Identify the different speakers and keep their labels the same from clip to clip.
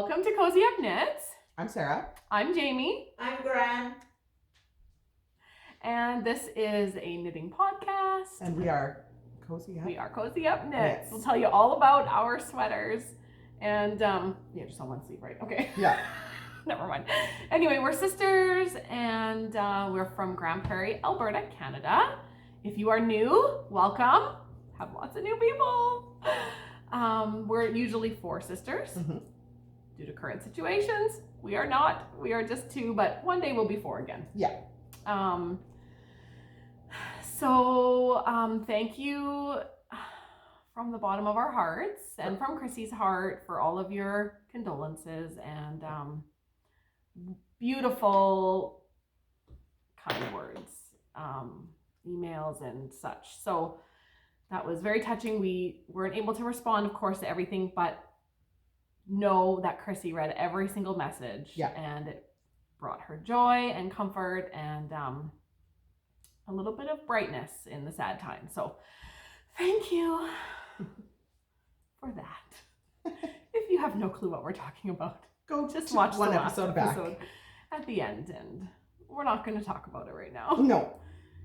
Speaker 1: Welcome to CozyUpKnits.
Speaker 2: I'm Sarah.
Speaker 1: I'm Jamie.
Speaker 3: I'm Grande.
Speaker 1: And this is a knitting podcast.
Speaker 2: And we are Cozy Up.
Speaker 1: We are CozyUpKnits.
Speaker 2: Knits.
Speaker 1: We'll tell you all about our sweaters. And just on one sleeve, right? Okay.
Speaker 2: Yeah.
Speaker 1: Never mind. Anyway, we're sisters and we're from Grande, Prairie, Alberta, Canada. If you are new, welcome. Have lots of new people. We're usually 4 sisters.
Speaker 2: Mm-hmm.
Speaker 1: Due to current situations, we are not. We are just 2, but one day we'll be 4 again.
Speaker 2: Yeah.
Speaker 1: Thank you from the bottom of our hearts and from Chrissy's heart for all of your condolences and beautiful, kind words, emails and such. So that was very touching. We weren't able to respond, of course, to everything, but know that Chrissy read every single message.
Speaker 2: Yeah.
Speaker 1: And it brought her joy and comfort and a little bit of brightness in the sad time. So thank you for that. If you have no clue what we're talking about,
Speaker 2: Go
Speaker 1: just watch
Speaker 2: one
Speaker 1: the last
Speaker 2: episode back.
Speaker 1: at the end, and we're not going to talk about it right now.
Speaker 2: No.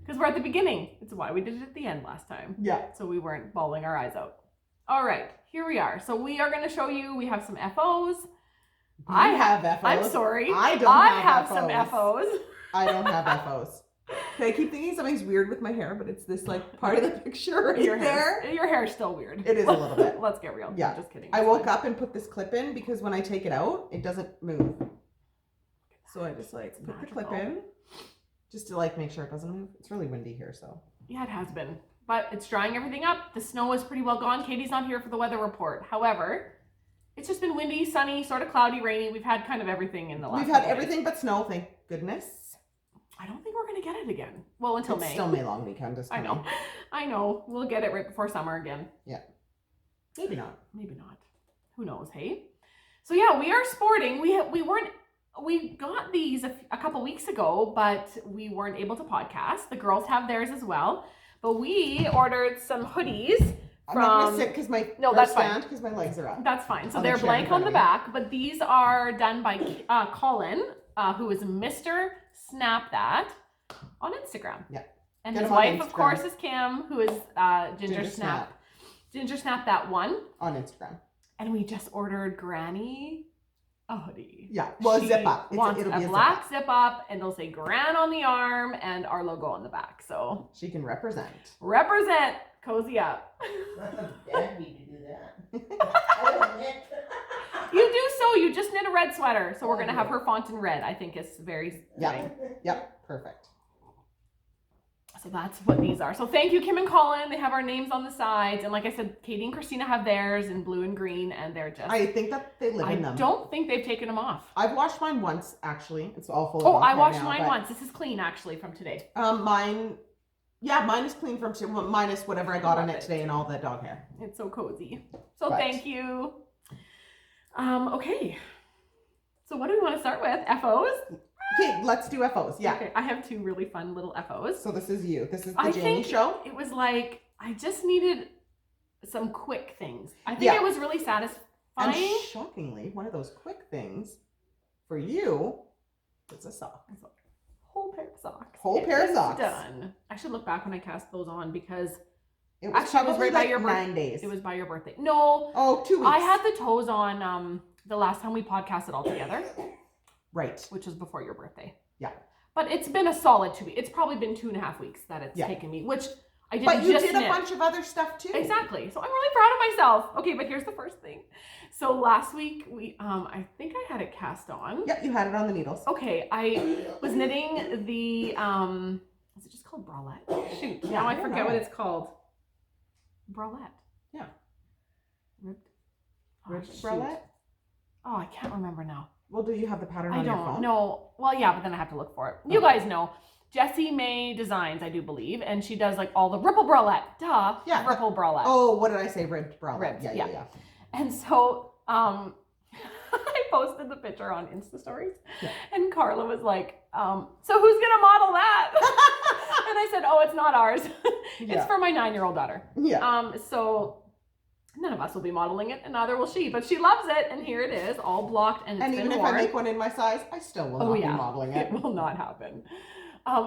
Speaker 1: Because we're at the beginning. It's why we did it at the end last time.
Speaker 2: Yeah.
Speaker 1: So we weren't bawling our eyes out. All right, here we are. So we are going to show you, we have some FOs.
Speaker 2: I have FOs.
Speaker 1: I'm sorry.
Speaker 2: I
Speaker 1: have some FOs.
Speaker 2: I don't have FOs. Okay, I keep thinking something's weird with my hair, but it's this like part of the picture right
Speaker 1: Your
Speaker 2: there.
Speaker 1: hair is still weird.
Speaker 2: It is a little bit.
Speaker 1: Let's get real.
Speaker 2: Yeah.
Speaker 1: I'm just kidding.
Speaker 2: I woke up and put this clip in because when I take it out, it doesn't move. So I just like put the clip in just to like make sure it doesn't move. It's really windy here, so.
Speaker 1: Yeah, it has been. But it's drying everything up. The snow is pretty well gone. Katie's not here for the weather report. However, it's just been windy, sunny, sort of cloudy, rainy. We've had kind of everything in the last
Speaker 2: We've had
Speaker 1: few days.
Speaker 2: everything but snow, thank goodness.
Speaker 1: I don't think we're going to get it again. Well, until
Speaker 2: It's
Speaker 1: May.
Speaker 2: still May long weekend is
Speaker 1: I
Speaker 2: coming.
Speaker 1: know. We'll get it right before summer again.
Speaker 2: Yeah. Maybe not.
Speaker 1: Maybe not. Who knows, hey? So yeah, we are sporting. We got these a couple weeks ago, but we weren't able to podcast. The girls have theirs as well. But we ordered some hoodies
Speaker 2: I'm not going to sit because my
Speaker 1: that's fine.
Speaker 2: because my legs are up.
Speaker 1: That's fine. So
Speaker 2: On the
Speaker 1: they're
Speaker 2: chair
Speaker 1: blank
Speaker 2: in front
Speaker 1: on
Speaker 2: of
Speaker 1: the
Speaker 2: me.
Speaker 1: back, but these are done by Colin, who is Mr. Snap That on Instagram.
Speaker 2: Yeah.
Speaker 1: And
Speaker 2: Get
Speaker 1: his
Speaker 2: him on
Speaker 1: wife, of
Speaker 2: Instagram.
Speaker 1: course, is Kim, who is Ginger Snap. Ginger Snap That one.
Speaker 2: On Instagram.
Speaker 1: And we just ordered Granny a hoodie.
Speaker 2: Yeah. Well,
Speaker 1: She
Speaker 2: zip up.
Speaker 1: Wants
Speaker 2: It'll
Speaker 1: a
Speaker 2: be a
Speaker 1: black
Speaker 2: zip
Speaker 1: zip up, and it'll say Gran on the arm and our logo on the back. So
Speaker 2: up. She can represent.
Speaker 1: represent Cozy Up.
Speaker 3: Dad need to do that. I don't knit.
Speaker 1: You do so. You just knit a red sweater, so we're gonna have her font in red. I think is very
Speaker 2: Yeah.
Speaker 1: fitting.
Speaker 2: Yep. Perfect.
Speaker 1: So that's what these are. So thank you, Kim and Colin. They have our names on the sides, and like I said, Katie and Christina have theirs in blue and green, and they're just.
Speaker 2: I think that they live in them.
Speaker 1: I don't think they've taken them off.
Speaker 2: I've washed mine once, actually. It's all full of
Speaker 1: Oh,
Speaker 2: ink
Speaker 1: I
Speaker 2: right
Speaker 1: washed
Speaker 2: now,
Speaker 1: mine
Speaker 2: but,
Speaker 1: once. This is clean actually from today.
Speaker 2: Mine is clean from minus whatever I got on
Speaker 1: Love
Speaker 2: it
Speaker 1: it.
Speaker 2: today and all the dog hair.
Speaker 1: It's so cozy. So
Speaker 2: Right.
Speaker 1: thank you. Okay. So what do we want to start with? FOs?
Speaker 2: Okay, let's do FOs. Yeah.
Speaker 1: Okay, I have 2 really fun little FOs.
Speaker 2: So this is you. This is the
Speaker 1: I
Speaker 2: Jamie
Speaker 1: think
Speaker 2: show.
Speaker 1: it was like, I just needed some quick things. I think
Speaker 2: Yeah.
Speaker 1: it was really satisfying.
Speaker 2: And shockingly, one of those quick things for you is a sock.
Speaker 1: Whole pair of socks.
Speaker 2: Whole pair of
Speaker 1: is
Speaker 2: socks.
Speaker 1: Done. I should look back when I cast those on because
Speaker 2: It was
Speaker 1: actually it was
Speaker 2: probably
Speaker 1: right by
Speaker 2: like
Speaker 1: your
Speaker 2: 9 days.
Speaker 1: it was by your birthday. No,
Speaker 2: Oh, 2 weeks.
Speaker 1: I had the toes on the last time we podcasted all together,
Speaker 2: Right.
Speaker 1: which was before your birthday.
Speaker 2: Yeah.
Speaker 1: But it's been a solid 2 weeks. It's probably been 2.5 weeks that it's
Speaker 2: Yeah.
Speaker 1: taken me, which I didn't
Speaker 2: But you
Speaker 1: just
Speaker 2: did a
Speaker 1: knit.
Speaker 2: bunch of other stuff too.
Speaker 1: Exactly. So I'm really proud of myself. Okay, but here's the first thing. So last week we I think I had it cast on.
Speaker 2: Yep, you had it on the needles.
Speaker 1: Okay, I was knitting the is it just called bralette? Shoot,
Speaker 2: Yeah,
Speaker 1: now
Speaker 2: I
Speaker 1: I
Speaker 2: don't
Speaker 1: forget
Speaker 2: know.
Speaker 1: what it's called. Bralette.
Speaker 2: Yeah.
Speaker 1: Ribbed.
Speaker 2: Ribbed
Speaker 1: shoot.
Speaker 2: bralette?
Speaker 1: Oh, I can't remember now.
Speaker 2: Well, do you have the pattern
Speaker 1: I
Speaker 2: on your
Speaker 1: don't
Speaker 2: phone?
Speaker 1: know. Well, yeah, but then I have to look for it. You
Speaker 2: Okay.
Speaker 1: guys know. Jessie May Designs, I do believe, and she does like all the ripple bralette. Duh.
Speaker 2: Yeah.
Speaker 1: Ripple bralette.
Speaker 2: Oh, what did I say? Ribbed bralette.
Speaker 1: Ribbed,
Speaker 2: Yeah,
Speaker 1: yeah.
Speaker 2: yeah, yeah.
Speaker 1: And so I posted the picture on Insta Stories,
Speaker 2: Yeah.
Speaker 1: and Carla was like, so who's gonna model that? And I said, oh, it's not ours. It's
Speaker 2: Yeah.
Speaker 1: for my 9-year-old daughter.
Speaker 2: Yeah.
Speaker 1: So None of us will be modeling it, and neither will she, but she loves it, and here it is, all blocked, and it's
Speaker 2: And
Speaker 1: been
Speaker 2: even if
Speaker 1: worn.
Speaker 2: I make one in my size, I still will not be modeling it.
Speaker 1: It will not happen.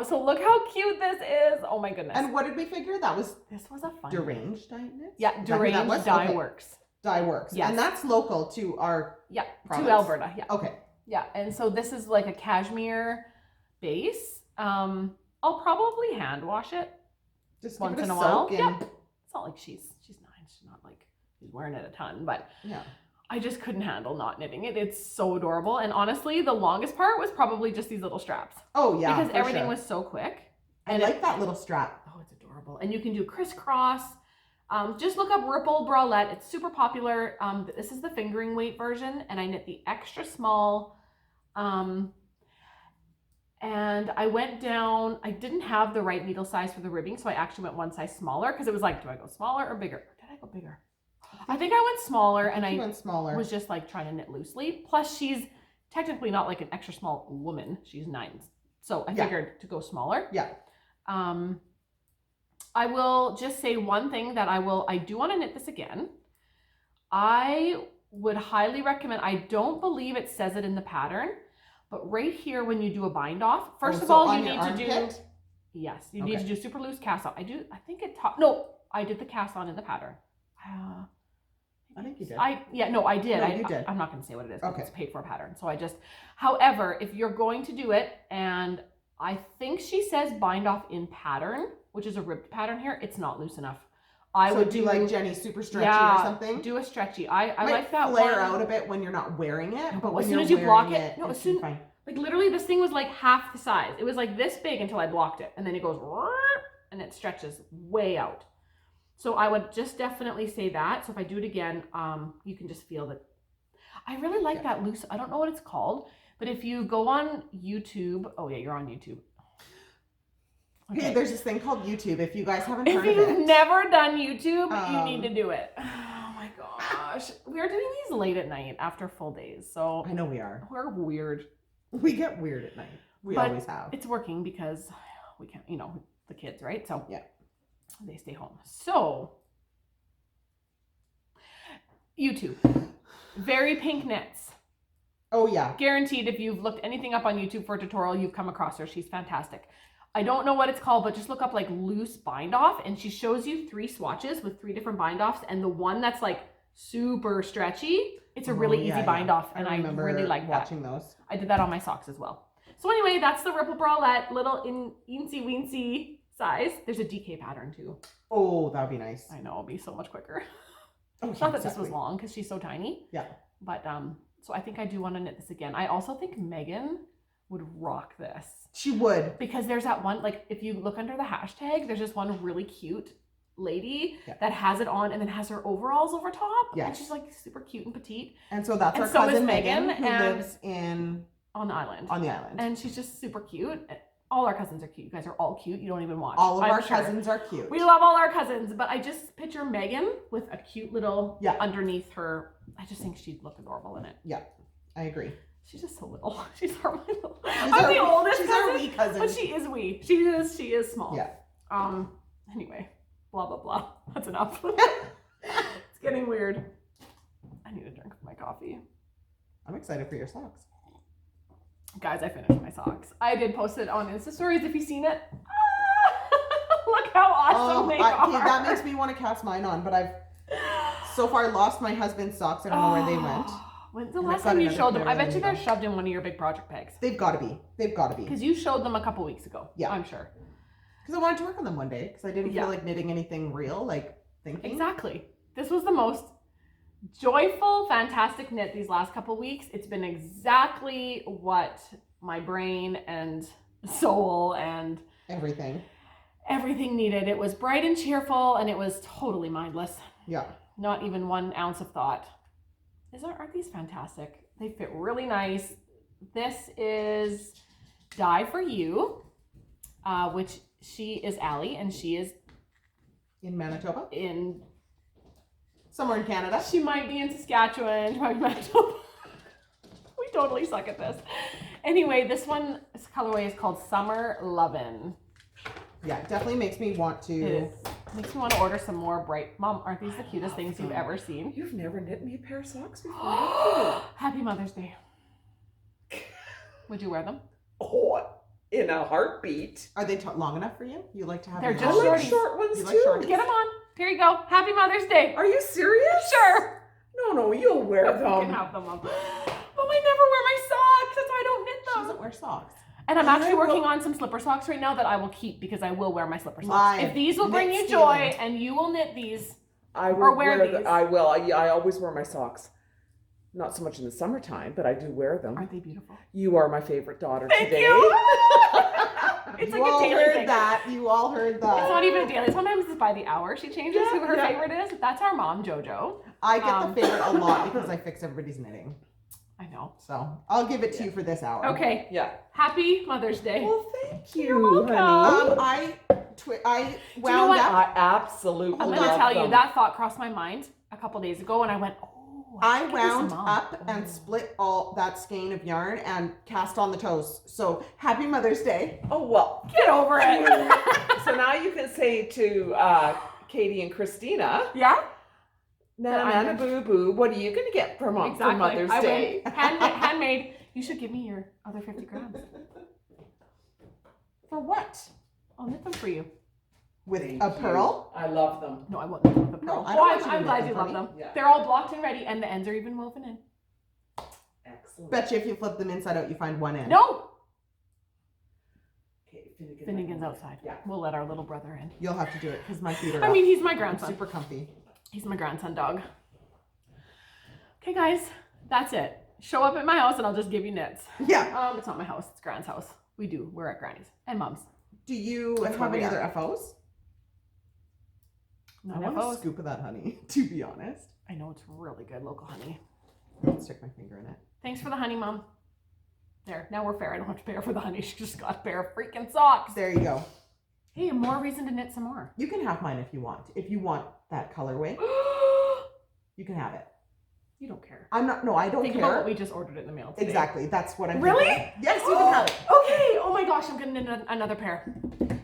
Speaker 1: So look how cute this is. Oh my goodness.
Speaker 2: And what did we figure?
Speaker 1: This was a fun
Speaker 2: Deranged Dye Knits?
Speaker 1: Yeah,
Speaker 2: Is that who that
Speaker 1: Deranged
Speaker 2: was?
Speaker 1: Dye
Speaker 2: Okay.
Speaker 1: Works.
Speaker 2: Dye Works.
Speaker 1: Yes.
Speaker 2: And that's local to our province?
Speaker 1: To Alberta. Yeah.
Speaker 2: Okay.
Speaker 1: Yeah, and so this is like a cashmere base. I'll probably hand wash it
Speaker 2: Just
Speaker 1: once
Speaker 2: give it
Speaker 1: in
Speaker 2: a
Speaker 1: a while.
Speaker 2: soak.
Speaker 1: Yep. It's not like she's 9. She's not like she's wearing it a ton, but
Speaker 2: Yeah.
Speaker 1: I just couldn't handle not knitting it. It's so adorable. And honestly, the longest part was probably just these little straps.
Speaker 2: Oh yeah.
Speaker 1: Because
Speaker 2: for
Speaker 1: everything
Speaker 2: sure.
Speaker 1: was so quick.
Speaker 2: I like that little strap.
Speaker 1: Oh, it's adorable. And you can do crisscross. Just look up Ripple Bralette. It's super popular. This is the fingering weight version, and I knit the extra small. And I went down, I didn't have the right needle size for the ribbing, so I actually went one size smaller because it was like, do I go smaller or bigger? Or did I go bigger? I think I went smaller, and I
Speaker 2: went smaller.
Speaker 1: was just like trying to knit loosely. Plus, she's technically not like an extra small woman. She's 9. So I figured to go smaller.
Speaker 2: Yeah.
Speaker 1: I will just say one thing that I do want to knit this again. I would highly recommend, I don't believe it says it in the pattern, but right here when you do a bind off, first of all, you need to do, yes, you need to do super loose cast on. I no, I did the cast on in the pattern.
Speaker 2: I think you did.
Speaker 1: I did.
Speaker 2: No, you did.
Speaker 1: I'm not going to say what it is.
Speaker 2: Okay.
Speaker 1: It's a paid for pattern. So however, if you're going to do it, and I think she says bind off in pattern, which is a ribbed pattern here, it's not loose enough. I would do
Speaker 2: like Jenny super stretchy or something.
Speaker 1: Do a stretchy. I like that
Speaker 2: flare
Speaker 1: one.
Speaker 2: out a bit when you're not wearing it, but
Speaker 1: as
Speaker 2: when
Speaker 1: soon
Speaker 2: you're
Speaker 1: as you block
Speaker 2: wearing
Speaker 1: it, no,
Speaker 2: it
Speaker 1: as soon
Speaker 2: fine.
Speaker 1: like literally this thing was like half the size. It was like this big until I blocked it, and then it goes and it stretches way out. So I would just definitely say that. So if I do it again, you can just feel that. I really like that loose. I don't know what it's called, but if you go on YouTube, oh yeah, you're on YouTube.
Speaker 2: Okay. Hey, there's this thing called YouTube. If you guys haven't
Speaker 1: If
Speaker 2: heard of
Speaker 1: you've
Speaker 2: it,
Speaker 1: never done YouTube, you need to do it. Oh my gosh. We are doing these late at night after full days. So
Speaker 2: I know we are.
Speaker 1: We're weird.
Speaker 2: We get weird at night. We always have.
Speaker 1: It's working because we can't, the kids, right? So
Speaker 2: yeah,
Speaker 1: they stay home. So YouTube, Very Pink Knits.
Speaker 2: Oh yeah.
Speaker 1: Guaranteed if you've looked anything up on YouTube for a tutorial, you've come across her. She's fantastic. I don't know what it's called, but just look up like loose bind off, and she shows you 3 swatches with 3 different bind offs, and the one that's like super stretchy, it's a really easy bind off, and I really like
Speaker 2: watching those.
Speaker 1: I did that on my socks as well. So anyway, that's the Ripple Bralette, little eensy weensy size. There's a DK pattern too.
Speaker 2: Oh, that would be nice.
Speaker 1: I know, it'll be so much quicker.
Speaker 2: Oh,
Speaker 1: not that this was long because she's so tiny.
Speaker 2: Yeah.
Speaker 1: But so I think I do want to knit this again. I also think Megan would rock this.
Speaker 2: She would.
Speaker 1: Because there's that one, like if you look under the hashtag, there's this one really cute lady that has it on and then has her overalls over top.
Speaker 2: Yeah.
Speaker 1: And she's like super cute and petite.
Speaker 2: And so that's our cousin Megan who lives on the island. And she's just super cute. All our cousins are cute. You guys are all cute. You don't even watch. All of our cousins are cute.
Speaker 1: We love all our cousins, but I just picture Megan with a cute little underneath her. I just think she'd look adorable in it.
Speaker 2: Yeah, I agree.
Speaker 1: She's just so little. She's our little. I'm the oldest
Speaker 2: she's
Speaker 1: cousin,
Speaker 2: our wee cousin.
Speaker 1: but she is wee. She is small.
Speaker 2: Yeah.
Speaker 1: Anyway, blah blah blah. That's enough. It's getting weird. I need a drink of my coffee.
Speaker 2: I'm excited for your socks.
Speaker 1: Guys, I finished my socks. I did post it on Insta stories if you've seen it. Look how awesome they are.
Speaker 2: That makes me want to cast mine on, but I've so far lost my husband's socks. I don't know where they went.
Speaker 1: When's the last time you showed them? I bet you they're shoved in one of your big project bags.
Speaker 2: They've got to be.
Speaker 1: Because you showed them a couple weeks ago. Yeah. I'm sure.
Speaker 2: Because I wanted to work on them one day. Because I didn't feel like knitting anything real, like thinking.
Speaker 1: Exactly. This was the most joyful, fantastic knit these last couple weeks. It's been exactly what my brain and soul and
Speaker 2: everything
Speaker 1: needed. It was bright and cheerful, and it was totally mindless.
Speaker 2: Yeah.
Speaker 1: Not even 1 ounce of thought. Aren't these fantastic? They fit really nice. This is Dye for You, which she is Allie, and she is
Speaker 2: in Manitoba.
Speaker 1: In
Speaker 2: somewhere in Canada.
Speaker 1: She might be in Saskatchewan. She might be in Manitoba. We totally suck at this. Anyway, this colorway is called Summer Lovin'.
Speaker 2: Yeah, it definitely makes me want to
Speaker 1: Makes me want to order some more bright. Mom, aren't these the cutest things you've ever seen?
Speaker 4: You've never knit me a pair of socks before, have
Speaker 1: Happy Mother's Day. Would you wear them?
Speaker 4: you? Oh, in a heartbeat.
Speaker 2: Are they long enough for you? You like to have
Speaker 1: They're
Speaker 2: them
Speaker 1: just
Speaker 4: I
Speaker 2: long?
Speaker 4: like
Speaker 1: shorties.
Speaker 4: short ones
Speaker 2: You like
Speaker 4: too.
Speaker 2: shorties?
Speaker 1: Get them on. Here you go. Happy Mother's Day.
Speaker 4: Are you serious?
Speaker 1: Sure.
Speaker 4: No, you'll wear
Speaker 1: You can
Speaker 4: them.
Speaker 1: have them, Mom. Mom, I never wear my socks. That's why I don't knit
Speaker 2: She
Speaker 1: them.
Speaker 2: doesn't wear socks.
Speaker 1: And I'm actually
Speaker 4: I will-
Speaker 1: working on some slipper socks right now that I will keep because I will wear my slipper socks.
Speaker 2: Live
Speaker 1: If these will bring
Speaker 2: knit
Speaker 1: you
Speaker 2: stealing.
Speaker 1: joy and you will knit these,
Speaker 4: I will
Speaker 1: Or wear these.
Speaker 4: I will. I always wear my socks. Not so much in the summertime, but I do wear them.
Speaker 1: aren't they beautiful?
Speaker 4: You are my favorite daughter
Speaker 1: Thank
Speaker 4: today.
Speaker 1: you. It's
Speaker 2: You
Speaker 1: like a
Speaker 2: all
Speaker 1: daily
Speaker 2: heard
Speaker 1: thing.
Speaker 2: that. You all heard
Speaker 1: It's
Speaker 2: that.
Speaker 1: not even a daily. Sometimes it's by the hour. She changes who her
Speaker 4: Yeah.
Speaker 1: favorite is. That's our mom, JoJo.
Speaker 2: I get
Speaker 1: Um,
Speaker 2: the favorite a lot because I fix everybody's knitting.
Speaker 1: I know.
Speaker 2: So I'll give it to you for this hour.
Speaker 1: Okay.
Speaker 4: Yeah.
Speaker 1: Happy Mother's Day.
Speaker 4: Well, thank you,
Speaker 1: You're welcome.
Speaker 4: honey.
Speaker 2: I
Speaker 1: know
Speaker 2: wound
Speaker 1: what?
Speaker 2: up.
Speaker 4: I absolutely
Speaker 1: I'm
Speaker 4: love
Speaker 1: gonna tell you
Speaker 4: them.
Speaker 1: that thought crossed my mind a couple days ago, and I went, "Oh,
Speaker 2: I
Speaker 1: should give this to
Speaker 2: wound
Speaker 1: Mom."
Speaker 2: up and
Speaker 1: Oh.
Speaker 2: split all that skein of yarn and cast on the toes. So happy Mother's Day.
Speaker 4: Oh, well.
Speaker 1: Get over it.
Speaker 4: So now you can say to Katie and Christina,
Speaker 1: Yeah,
Speaker 4: Nana Boo Boo, what are you going to get for
Speaker 1: exactly.
Speaker 4: Mother's
Speaker 1: I
Speaker 4: Day?
Speaker 1: went, handmade. You should give me your other 50 grams.
Speaker 2: For what?
Speaker 1: I'll knit them for you.
Speaker 2: With
Speaker 4: Thank
Speaker 2: a
Speaker 4: you.
Speaker 2: pearl?
Speaker 4: I love them.
Speaker 1: No, I won't knit them with a
Speaker 2: No,
Speaker 1: pearl.
Speaker 2: I don't want you to
Speaker 1: I'm
Speaker 2: knit
Speaker 1: glad
Speaker 2: them
Speaker 1: you
Speaker 2: for
Speaker 1: love
Speaker 2: me.
Speaker 1: them.
Speaker 4: Yeah.
Speaker 1: They're all blocked and ready, and the ends are even woven in.
Speaker 4: Excellent.
Speaker 2: Bet you if you flip them inside out, you find one end.
Speaker 1: No,
Speaker 4: Okay, Finnegan.
Speaker 1: Finnegan's outside.
Speaker 4: Yeah.
Speaker 1: We'll let our little brother in.
Speaker 2: You'll have to do it because my feet are
Speaker 1: I
Speaker 2: up.
Speaker 1: mean, he's my
Speaker 2: I'm
Speaker 1: grandson.
Speaker 2: super comfy.
Speaker 1: He's my grandson dog. Okay, guys, that's it. Show up at my house and I'll just give you knits.
Speaker 2: Yeah.
Speaker 1: It's not my house. It's Grand's house. We're at Granny's and Mom's.
Speaker 2: Do you
Speaker 1: That's
Speaker 2: have
Speaker 1: where we
Speaker 2: any
Speaker 1: are.
Speaker 2: other FOs?
Speaker 1: No
Speaker 2: I want
Speaker 1: FOs.
Speaker 2: a scoop of that honey, to be honest.
Speaker 1: I know it's really good local honey.
Speaker 2: I'll stick my finger in it.
Speaker 1: Thanks for the honey, Mom. There, now we're fair. I don't have to pay her for the honey. She just got a pair of freaking socks.
Speaker 2: There you go.
Speaker 1: Hey, more reason to knit some more.
Speaker 2: You can have mine if you want. If you want that colorway, you can have it.
Speaker 1: You don't care.
Speaker 2: I'm not. No, I don't
Speaker 1: Think
Speaker 2: care.
Speaker 1: about what we just ordered in the mail today.
Speaker 2: Exactly. That's what I'm.
Speaker 1: Really?
Speaker 2: thinking. Yes, you can have it.
Speaker 1: Okay. Oh my gosh, I'm gonna knit another pair.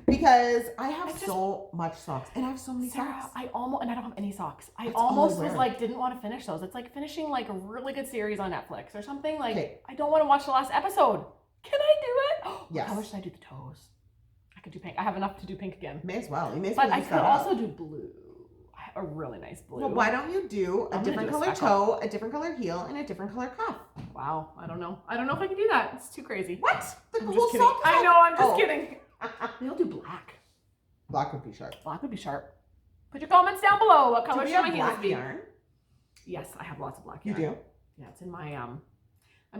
Speaker 2: Because I have
Speaker 1: I just-
Speaker 2: so much socks, and I have so many
Speaker 1: Sarah,
Speaker 2: socks.
Speaker 1: I don't have any socks. I
Speaker 2: That's all I
Speaker 1: almost was
Speaker 2: wear.
Speaker 1: like, didn't want to finish those. It's like finishing like a really good series on Netflix or something. Like,
Speaker 2: Okay.
Speaker 1: I don't want to watch the last episode. Can I do it?
Speaker 2: Yes.
Speaker 1: How much should I do the toes? I could do pink. I have enough to do pink again.
Speaker 2: May as well. You may as
Speaker 1: But
Speaker 2: well
Speaker 1: I
Speaker 2: use
Speaker 1: could
Speaker 2: that up.
Speaker 1: also do blue. I have a really nice blue.
Speaker 2: Well, why don't you do a
Speaker 1: I'm gonna
Speaker 2: different
Speaker 1: do a
Speaker 2: color
Speaker 1: speckle.
Speaker 2: toe, a different color heel, and a different color cuff?
Speaker 1: Wow. I don't know. I don't know if I can do that. It's too crazy.
Speaker 2: What? The
Speaker 1: I'm
Speaker 2: whole
Speaker 1: just kidding.
Speaker 2: sock is
Speaker 1: I
Speaker 2: all-
Speaker 1: know. I'm just
Speaker 2: Oh.
Speaker 1: kidding. Maybe I'll do black.
Speaker 2: Black would be sharp.
Speaker 1: Black would be sharp. Put your comments down below. What
Speaker 2: Do
Speaker 1: color
Speaker 2: we
Speaker 1: should my
Speaker 2: have
Speaker 1: heels
Speaker 2: black
Speaker 1: be?
Speaker 2: yarn?
Speaker 1: Yes, I have lots of black
Speaker 2: You
Speaker 1: yarn.
Speaker 2: do?
Speaker 1: Yeah, it's in my I'm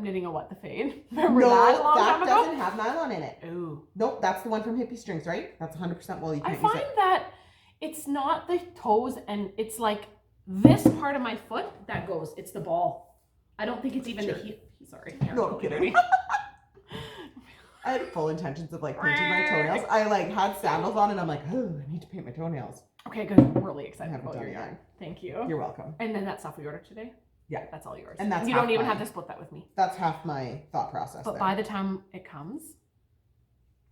Speaker 1: knitting a what, the fade? Remember
Speaker 2: No,
Speaker 1: that a long
Speaker 2: that
Speaker 1: time ago?
Speaker 2: doesn't have nylon in it.
Speaker 1: Ooh.
Speaker 2: Nope, that's the one from Hippie Strings, right? That's 100% wool. You
Speaker 1: I
Speaker 2: can't use
Speaker 1: find
Speaker 2: it.
Speaker 1: that it's not the toes and it's like this part of my foot that goes. It's the ball. I don't think it's even the
Speaker 2: Sure.
Speaker 1: heel. Sorry.
Speaker 2: No, I'm kidding. I had full intentions of like painting my toenails. I like had sandals on and I'm like, oh, I need to paint my toenails.
Speaker 1: Okay, good. I'm really
Speaker 2: I
Speaker 1: excited
Speaker 2: haven't
Speaker 1: about
Speaker 2: done
Speaker 1: your
Speaker 2: it
Speaker 1: yarn.
Speaker 2: yet.
Speaker 1: Thank you.
Speaker 2: You're welcome.
Speaker 1: And then that stuff we ordered today?
Speaker 2: Yeah.
Speaker 1: That's all yours.
Speaker 2: And that's
Speaker 1: you don't
Speaker 2: half
Speaker 1: even
Speaker 2: mine.
Speaker 1: have to split that with me.
Speaker 2: That's half my thought process
Speaker 1: But
Speaker 2: there.
Speaker 1: by the time it comes,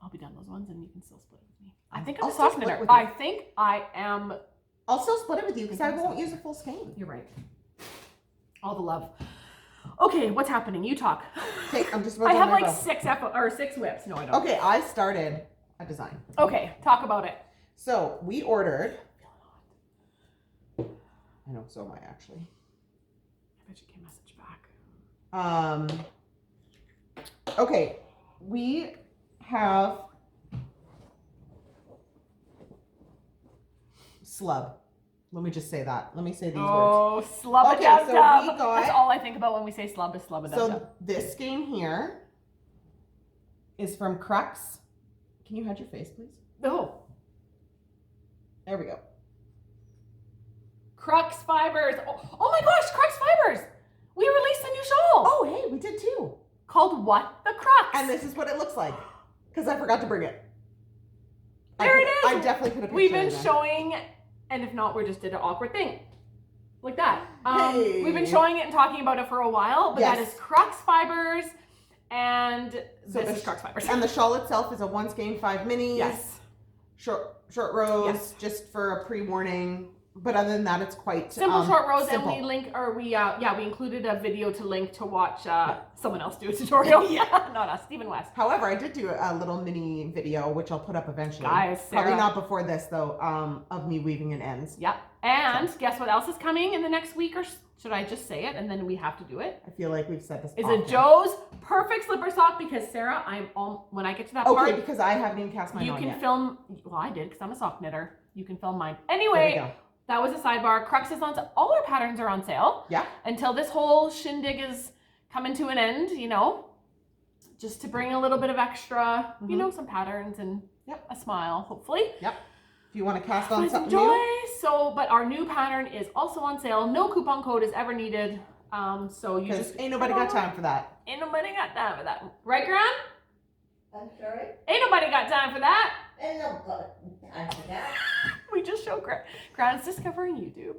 Speaker 1: I'll be done those ones and you can still split it with me. I think I'm
Speaker 2: I'll
Speaker 1: a
Speaker 2: still
Speaker 1: sock
Speaker 2: split
Speaker 1: knitter.
Speaker 2: with you.
Speaker 1: I think I am.
Speaker 2: I'll still split it with you because I
Speaker 1: think
Speaker 2: won't
Speaker 1: so.
Speaker 2: use a full skein.
Speaker 1: You're right. All the love. Okay, what's happening? You talk.
Speaker 2: Okay, I'm just about
Speaker 1: I
Speaker 2: to
Speaker 1: have
Speaker 2: let
Speaker 1: like
Speaker 2: go.
Speaker 1: six whips. No, I don't.
Speaker 2: Okay, I started a design.
Speaker 1: Okay, talk about it.
Speaker 2: So we ordered. I know, so am I actually.
Speaker 1: I bet you can message back.
Speaker 2: Okay, we have slub. Let me just say that. Let me say these words.
Speaker 1: Oh, slub a
Speaker 2: Okay,
Speaker 1: dub
Speaker 2: so
Speaker 1: dub.
Speaker 2: we got-
Speaker 1: That's all I think about when we say slub is slub a dub
Speaker 2: So
Speaker 1: dub.
Speaker 2: this skein here is from Crux. Can you hide your face, please?
Speaker 1: Oh,
Speaker 2: There we go.
Speaker 1: Crux Fibers. Oh my gosh, Crux Fibers. We released a new shawl.
Speaker 2: Oh, hey, we did too.
Speaker 1: Called what? The Crux.
Speaker 2: And this is what it looks like. Because I forgot to bring it.
Speaker 1: There it
Speaker 2: I
Speaker 1: is.
Speaker 2: definitely put a picture
Speaker 1: We've been
Speaker 2: in there.
Speaker 1: showing, and if not, we just did an awkward thing. Like that.
Speaker 2: Hey.
Speaker 1: We've been showing it and talking about it for a while, but that
Speaker 2: Yes.
Speaker 1: is Crux Fibers, and
Speaker 2: So
Speaker 1: this
Speaker 2: the
Speaker 1: is Crux Fibers.
Speaker 2: And the shawl itself is a 1 skein 5 minis.
Speaker 1: Yes.
Speaker 2: short rows,
Speaker 1: Yes.
Speaker 2: just for a pre-warning. But other than that, it's quite
Speaker 1: Simple short rows,
Speaker 2: simple.
Speaker 1: and we included a video to link to watch someone else do a tutorial. Yeah, not us, Stephen West.
Speaker 2: However, I did do a little mini video, which I'll put up eventually.
Speaker 1: Guys,
Speaker 2: Probably
Speaker 1: Sarah.
Speaker 2: not before this though, of me weaving in ends.
Speaker 1: Yep. And guess what else is coming in the next week, or should I just say it and then we have to do it?
Speaker 2: I feel like we've said this.
Speaker 1: Is
Speaker 2: often.
Speaker 1: it Joe's perfect slipper sock? Because Sarah, when I get to that
Speaker 2: Okay,
Speaker 1: part,
Speaker 2: because I haven't even cast mine
Speaker 1: you
Speaker 2: on
Speaker 1: can
Speaker 2: yet.
Speaker 1: film. Well, I did because I'm a sock knitter. You can film mine.
Speaker 2: There we
Speaker 1: Anyway,
Speaker 2: go.
Speaker 1: that was a sidebar. Crux is on. All our patterns are on sale.
Speaker 2: Yeah.
Speaker 1: Until this whole shindig is coming to an end, just to bring a little bit of extra, some patterns and
Speaker 2: Yep.
Speaker 1: a smile, hopefully.
Speaker 2: If you want to cast on
Speaker 1: Please
Speaker 2: something
Speaker 1: enjoy.
Speaker 2: new,
Speaker 1: So, but our new pattern is also on sale. No coupon code is ever needed. So you
Speaker 2: because
Speaker 1: just
Speaker 2: ain't nobody got time for that.
Speaker 1: Ain't nobody got time for that, right, Gran?
Speaker 3: I'm sorry?
Speaker 1: Ain't nobody got time for that.
Speaker 3: And no, time for that.
Speaker 1: We just showed Gran's discovering YouTube.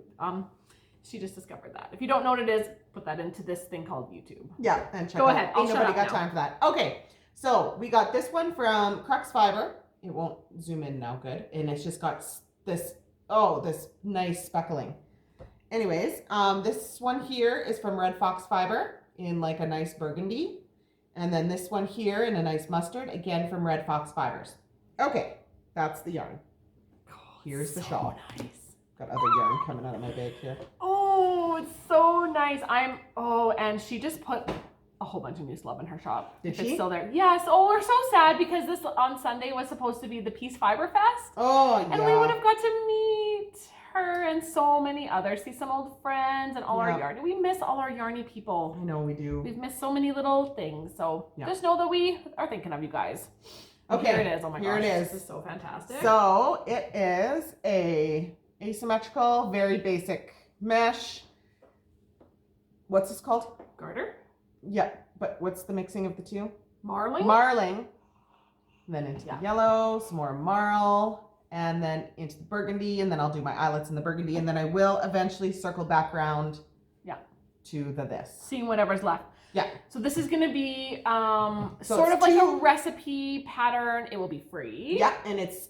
Speaker 1: She just discovered that. If you don't know what it is, put that into this thing called YouTube.
Speaker 2: Yeah, and check
Speaker 1: Go
Speaker 2: out.
Speaker 1: ahead, I'll
Speaker 2: Ain't
Speaker 1: shut
Speaker 2: nobody
Speaker 1: up
Speaker 2: got
Speaker 1: now.
Speaker 2: time for that. Okay, so we got this one from Crux Fiber. It won't zoom in now, good, and it's just got this nice speckling. Anyways, this one here is from Red Fox Fiber in like a nice burgundy, and then this one here in a nice mustard, again from Red Fox Fibers. Okay, that's the yarn. Here's the shawl.
Speaker 1: Nice.
Speaker 2: Got other yarn coming out of my bag here.
Speaker 1: Oh, it's so nice. And she just put a whole bunch of new slub in her shop.
Speaker 2: Did
Speaker 1: If it's
Speaker 2: she?
Speaker 1: still there. Yes. Oh, we're so sad because this on Sunday was supposed to be the Peace Fiber Fest.
Speaker 2: Oh yeah.
Speaker 1: And we would have got to meet her and so many others, see some old friends and all
Speaker 2: Yeah.
Speaker 1: our yarn. We miss all our yarny people.
Speaker 2: I know we do.
Speaker 1: We've missed so many little things. So
Speaker 2: Yeah.
Speaker 1: just know that we are thinking of you guys. And
Speaker 2: Okay,
Speaker 1: Here it is. Oh my
Speaker 2: here
Speaker 1: gosh.
Speaker 2: it is.
Speaker 1: This is so fantastic.
Speaker 2: So it is a asymmetrical, very basic mesh. What's this called?
Speaker 1: Garter.
Speaker 2: Yeah, but what's the mixing of the two?
Speaker 1: Marling.
Speaker 2: Marling. Then into
Speaker 1: Yeah.
Speaker 2: the yellow, some more marl, and then into the burgundy, and then I'll do my eyelets in the burgundy, and then I will eventually circle back around.
Speaker 1: Yeah.
Speaker 2: To this.
Speaker 1: Seeing whatever's left.
Speaker 2: Yeah.
Speaker 1: So this is going to be
Speaker 2: So
Speaker 1: sort
Speaker 2: it's
Speaker 1: of like a
Speaker 2: two-
Speaker 1: recipe pattern. It will be free.
Speaker 2: Yeah, and it's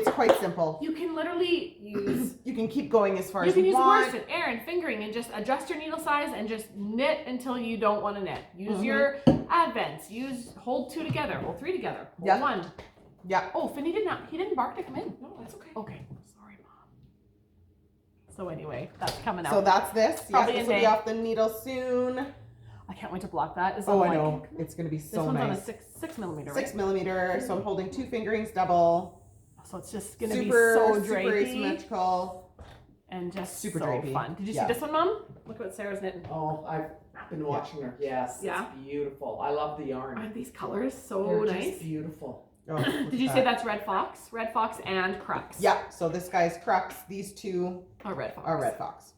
Speaker 2: quite simple.
Speaker 1: You can literally use
Speaker 2: You can keep going as far
Speaker 1: you
Speaker 2: as
Speaker 1: can
Speaker 2: you
Speaker 1: use
Speaker 2: want.
Speaker 1: worsted, Erin, fingering, and just adjust your needle size and just knit until you don't want to knit. Use
Speaker 2: Mhm.
Speaker 1: your advents. Hold two together. Hold three together. Hold
Speaker 2: Yeah.
Speaker 1: one.
Speaker 2: Yeah.
Speaker 1: Oh, Finny didn't bark to come in.
Speaker 4: No, that's okay.
Speaker 1: Okay. Sorry, Mom. So anyway, that's coming out.
Speaker 2: So that's this. Yeah,
Speaker 1: Probably
Speaker 2: this
Speaker 1: in
Speaker 2: will be
Speaker 1: May.
Speaker 2: off the needle soon.
Speaker 1: I can't wait to block that. It's
Speaker 2: Oh,
Speaker 1: on
Speaker 2: I
Speaker 1: like,
Speaker 2: know. It's gonna be
Speaker 1: This
Speaker 2: so
Speaker 1: one's on a
Speaker 2: nice.
Speaker 1: 6mm, right?
Speaker 2: 6mm. So I'm holding two fingerings double.
Speaker 1: So it's just gonna
Speaker 2: Super,
Speaker 1: be so
Speaker 2: super
Speaker 1: drapey
Speaker 2: asymmetrical.
Speaker 1: and just
Speaker 2: super
Speaker 1: so
Speaker 2: drapey.
Speaker 1: fun. Did you
Speaker 2: Yeah.
Speaker 1: see this one, Mom? Look what Sarah's knitting.
Speaker 4: Oh, I've been watching her. Yes,
Speaker 1: Yeah.
Speaker 4: it's beautiful. I love the yarn.
Speaker 1: Aren't these colors so
Speaker 4: They're
Speaker 1: nice?
Speaker 4: just beautiful.
Speaker 2: Oh, look
Speaker 1: Did
Speaker 2: at
Speaker 1: you
Speaker 2: that.
Speaker 1: say that's Red Fox? Red Fox and Crux.
Speaker 2: Yeah. So this guy's Crux. These two
Speaker 1: Are Red Fox.
Speaker 2: are Red Fox.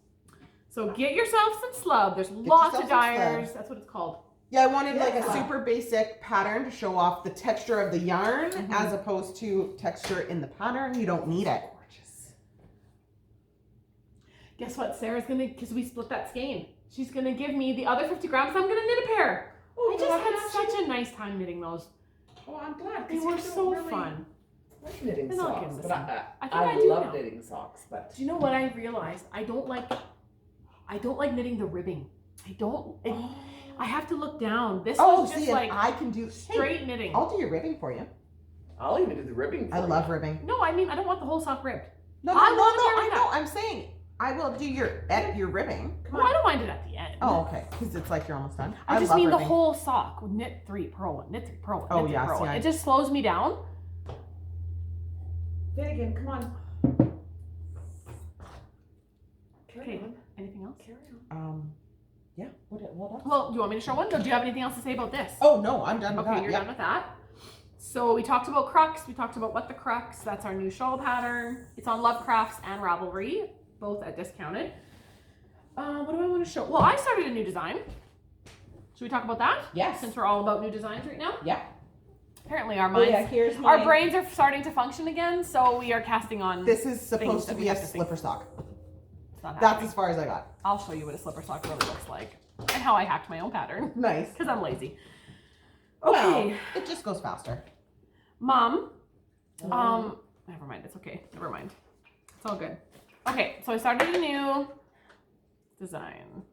Speaker 1: So get yourself some slub. There's lots of
Speaker 2: yourself some
Speaker 1: dyers.
Speaker 2: slub.
Speaker 1: That's what it's called.
Speaker 2: Yeah, I wanted like a
Speaker 4: Yeah.
Speaker 2: super basic pattern to show off the texture of the yarn
Speaker 1: Mhm.
Speaker 2: as opposed to texture in the pattern. You don't need it.
Speaker 4: Gorgeous.
Speaker 1: Guess what? Sarah's gonna, because we split that skein. She's gonna give me the other 50 grams. I'm gonna knit a pair. I just had such a nice time knitting those.
Speaker 4: Oh, I'm glad.
Speaker 1: They
Speaker 4: 'cause
Speaker 1: were
Speaker 4: you don't
Speaker 1: so
Speaker 4: really
Speaker 1: fun.
Speaker 4: like knitting
Speaker 1: They're not
Speaker 4: socks,
Speaker 1: getting the
Speaker 4: but
Speaker 1: same. I think I
Speaker 4: I
Speaker 1: do
Speaker 4: love
Speaker 1: now.
Speaker 4: knitting socks, but
Speaker 1: Do you know what I realized? I don't like knitting the ribbing. I have to look down. This
Speaker 2: Oh,
Speaker 1: was just
Speaker 2: see, and
Speaker 1: like
Speaker 2: I can do
Speaker 1: straight knitting.
Speaker 2: Hey, I'll do your ribbing for you.
Speaker 4: I'll even do the ribbing for
Speaker 2: I
Speaker 4: you.
Speaker 2: love ribbing.
Speaker 1: No, I mean I don't want the whole sock ribbed.
Speaker 2: No,
Speaker 1: I
Speaker 2: no,
Speaker 1: want
Speaker 2: no,
Speaker 1: to
Speaker 2: I
Speaker 1: wear
Speaker 2: know.
Speaker 1: that.
Speaker 2: I'm saying I will do your ribbing.
Speaker 1: Oh, I don't mind it at the end.
Speaker 2: Oh, okay. Because it's like you're almost done.
Speaker 1: I just
Speaker 2: love
Speaker 1: mean the
Speaker 2: ribbing.
Speaker 1: whole sock. Knit 3, purl 1, knit 3, purl 1,
Speaker 2: Oh,
Speaker 1: knit 3,
Speaker 2: yeah,
Speaker 1: purl
Speaker 2: see,
Speaker 1: 1.
Speaker 2: I-
Speaker 1: It just slows me down.
Speaker 4: Finnegan, come on.
Speaker 1: Okay.
Speaker 4: Carry on.
Speaker 1: Anything else?
Speaker 4: Carry on.
Speaker 2: Yeah. What else?
Speaker 1: Well, do you want me to show one? Or do you have anything else to say about this?
Speaker 2: Oh no, I'm done with
Speaker 1: Okay,
Speaker 2: that.
Speaker 1: you're
Speaker 2: Yeah.
Speaker 1: done with that. So we talked about Crux. We talked about what the Crux. That's our new shawl pattern. It's on Love Crafts and Ravelry, both at discounted. What do I want to show? Well, I started a new design. Should we talk about that?
Speaker 2: Yes.
Speaker 1: Since we're all about new designs right now.
Speaker 2: Yeah.
Speaker 1: Apparently our
Speaker 2: Oh
Speaker 1: minds,
Speaker 2: yeah. Here's my.
Speaker 1: our brains are starting to function again. So we are casting on.
Speaker 2: This is
Speaker 1: things
Speaker 2: supposed to
Speaker 1: that we
Speaker 2: be a
Speaker 1: have to think.
Speaker 2: slipper sock.
Speaker 1: It's not
Speaker 2: That's
Speaker 1: happening.
Speaker 2: as far as I got.
Speaker 1: I'll show you what a slipper sock really looks like and how I hacked my own pattern
Speaker 2: Nice.
Speaker 1: because I'm lazy.
Speaker 2: Well,
Speaker 1: Okay,
Speaker 2: it just goes faster.
Speaker 1: Mom. Never mind. It's okay. Never mind. It's all good. Okay, so I started a new design.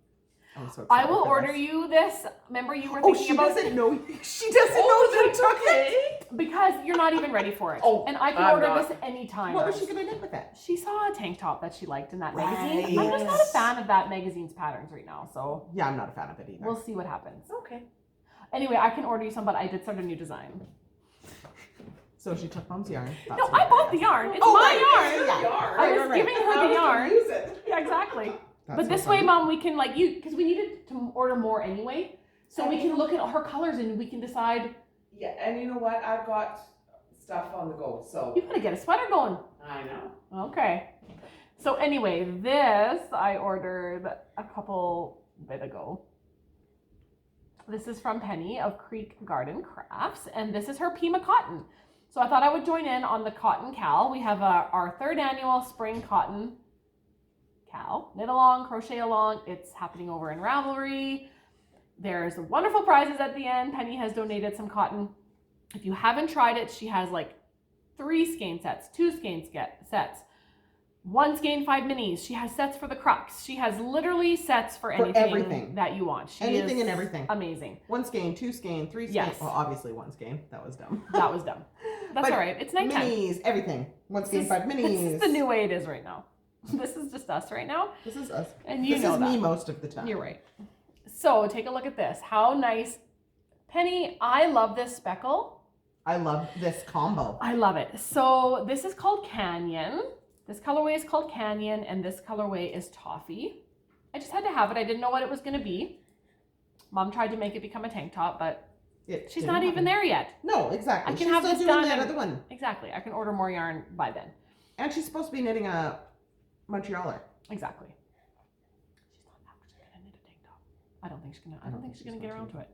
Speaker 2: I'm so excited
Speaker 1: I will
Speaker 2: for
Speaker 1: order
Speaker 2: this.
Speaker 1: you this. Remember you were
Speaker 2: Oh,
Speaker 1: thinking
Speaker 2: she
Speaker 1: about
Speaker 2: doesn't know. She doesn't know you took it.
Speaker 1: because you're not even ready for it.
Speaker 4: Oh,
Speaker 1: and I can
Speaker 4: I'm
Speaker 1: order
Speaker 4: not.
Speaker 1: this anytime.
Speaker 2: What was she gonna knit with it?
Speaker 1: She saw a tank top that she liked in that magazine.
Speaker 2: Right.
Speaker 1: I'm just not a fan of that magazine's patterns right now, so
Speaker 2: Yeah, I'm not a fan of it either.
Speaker 1: we'll see what happens.
Speaker 4: Okay.
Speaker 1: Anyway, I can order you some, but I did start a new design.
Speaker 2: So she took Mom's yarn. That's
Speaker 1: No,
Speaker 2: what
Speaker 1: I
Speaker 2: it
Speaker 1: bought the
Speaker 2: is.
Speaker 1: yarn. It's
Speaker 2: Oh,
Speaker 1: my
Speaker 2: right.
Speaker 1: yarn.
Speaker 2: Yeah.
Speaker 1: I was giving her the yarn.
Speaker 4: Use it.
Speaker 1: Yeah, exactly.
Speaker 2: That's
Speaker 1: But
Speaker 2: so
Speaker 1: this way,
Speaker 2: funny.
Speaker 1: Mom, we can like you because we needed to order more anyway, so we can look at her colors and we can decide.
Speaker 4: Yeah, and you know what? I've got stuff on the go, so
Speaker 1: You gotta get a sweater going.
Speaker 4: I know.
Speaker 1: Okay. So anyway, this I ordered a couple bit ago. This is from Penny of Creek Garden Crafts, and this is her Pima cotton. So I thought I would join in on the cotton cal. We have our 3rd annual spring cotton cal. Knit along, crochet along. It's happening over in Ravelry. There's wonderful prizes at the end. Penny has donated some cotton. If you haven't tried it, she has like 3 skein sets, 2 skein sets, 1 skein 5 minis. She has sets for the crux. She has literally sets for anything
Speaker 2: everything.
Speaker 1: that you want. She
Speaker 2: Anything
Speaker 1: is
Speaker 2: and everything.
Speaker 1: Amazing.
Speaker 2: 1 skein, 2 skein, 3 skein.
Speaker 1: Yes.
Speaker 2: Well, obviously 1 skein. That was dumb.
Speaker 1: That was dumb. That's
Speaker 2: But
Speaker 1: all right. It's nighttime.
Speaker 2: Minis, everything. 1 skein, 5 minis.
Speaker 1: This is the new way it is right now. This is just us right now.
Speaker 2: This is us.
Speaker 1: And you
Speaker 2: This
Speaker 1: know
Speaker 2: is
Speaker 1: that.
Speaker 2: me most of the time.
Speaker 1: You're right. So take a look at this. How nice. Penny, I love this speckle.
Speaker 2: I love this combo.
Speaker 1: I love it. So this is called Canyon. This colorway is called Canyon, and this colorway is Toffee. I just had to have it. I didn't know what it was going to be. Mom tried to make it become a tank top, but
Speaker 2: It
Speaker 1: she's
Speaker 2: didn't
Speaker 1: not even
Speaker 2: happen.
Speaker 1: there yet.
Speaker 2: No, exactly.
Speaker 1: I can
Speaker 2: She's
Speaker 1: have
Speaker 2: still
Speaker 1: this
Speaker 2: doing
Speaker 1: done
Speaker 2: that
Speaker 1: and-
Speaker 2: other one.
Speaker 1: Exactly. I can order more yarn by then.
Speaker 2: And she's supposed to be knitting a Montrealer.
Speaker 1: Exactly. She's not actually going to knit a tank top. I don't think she's going to get around to it.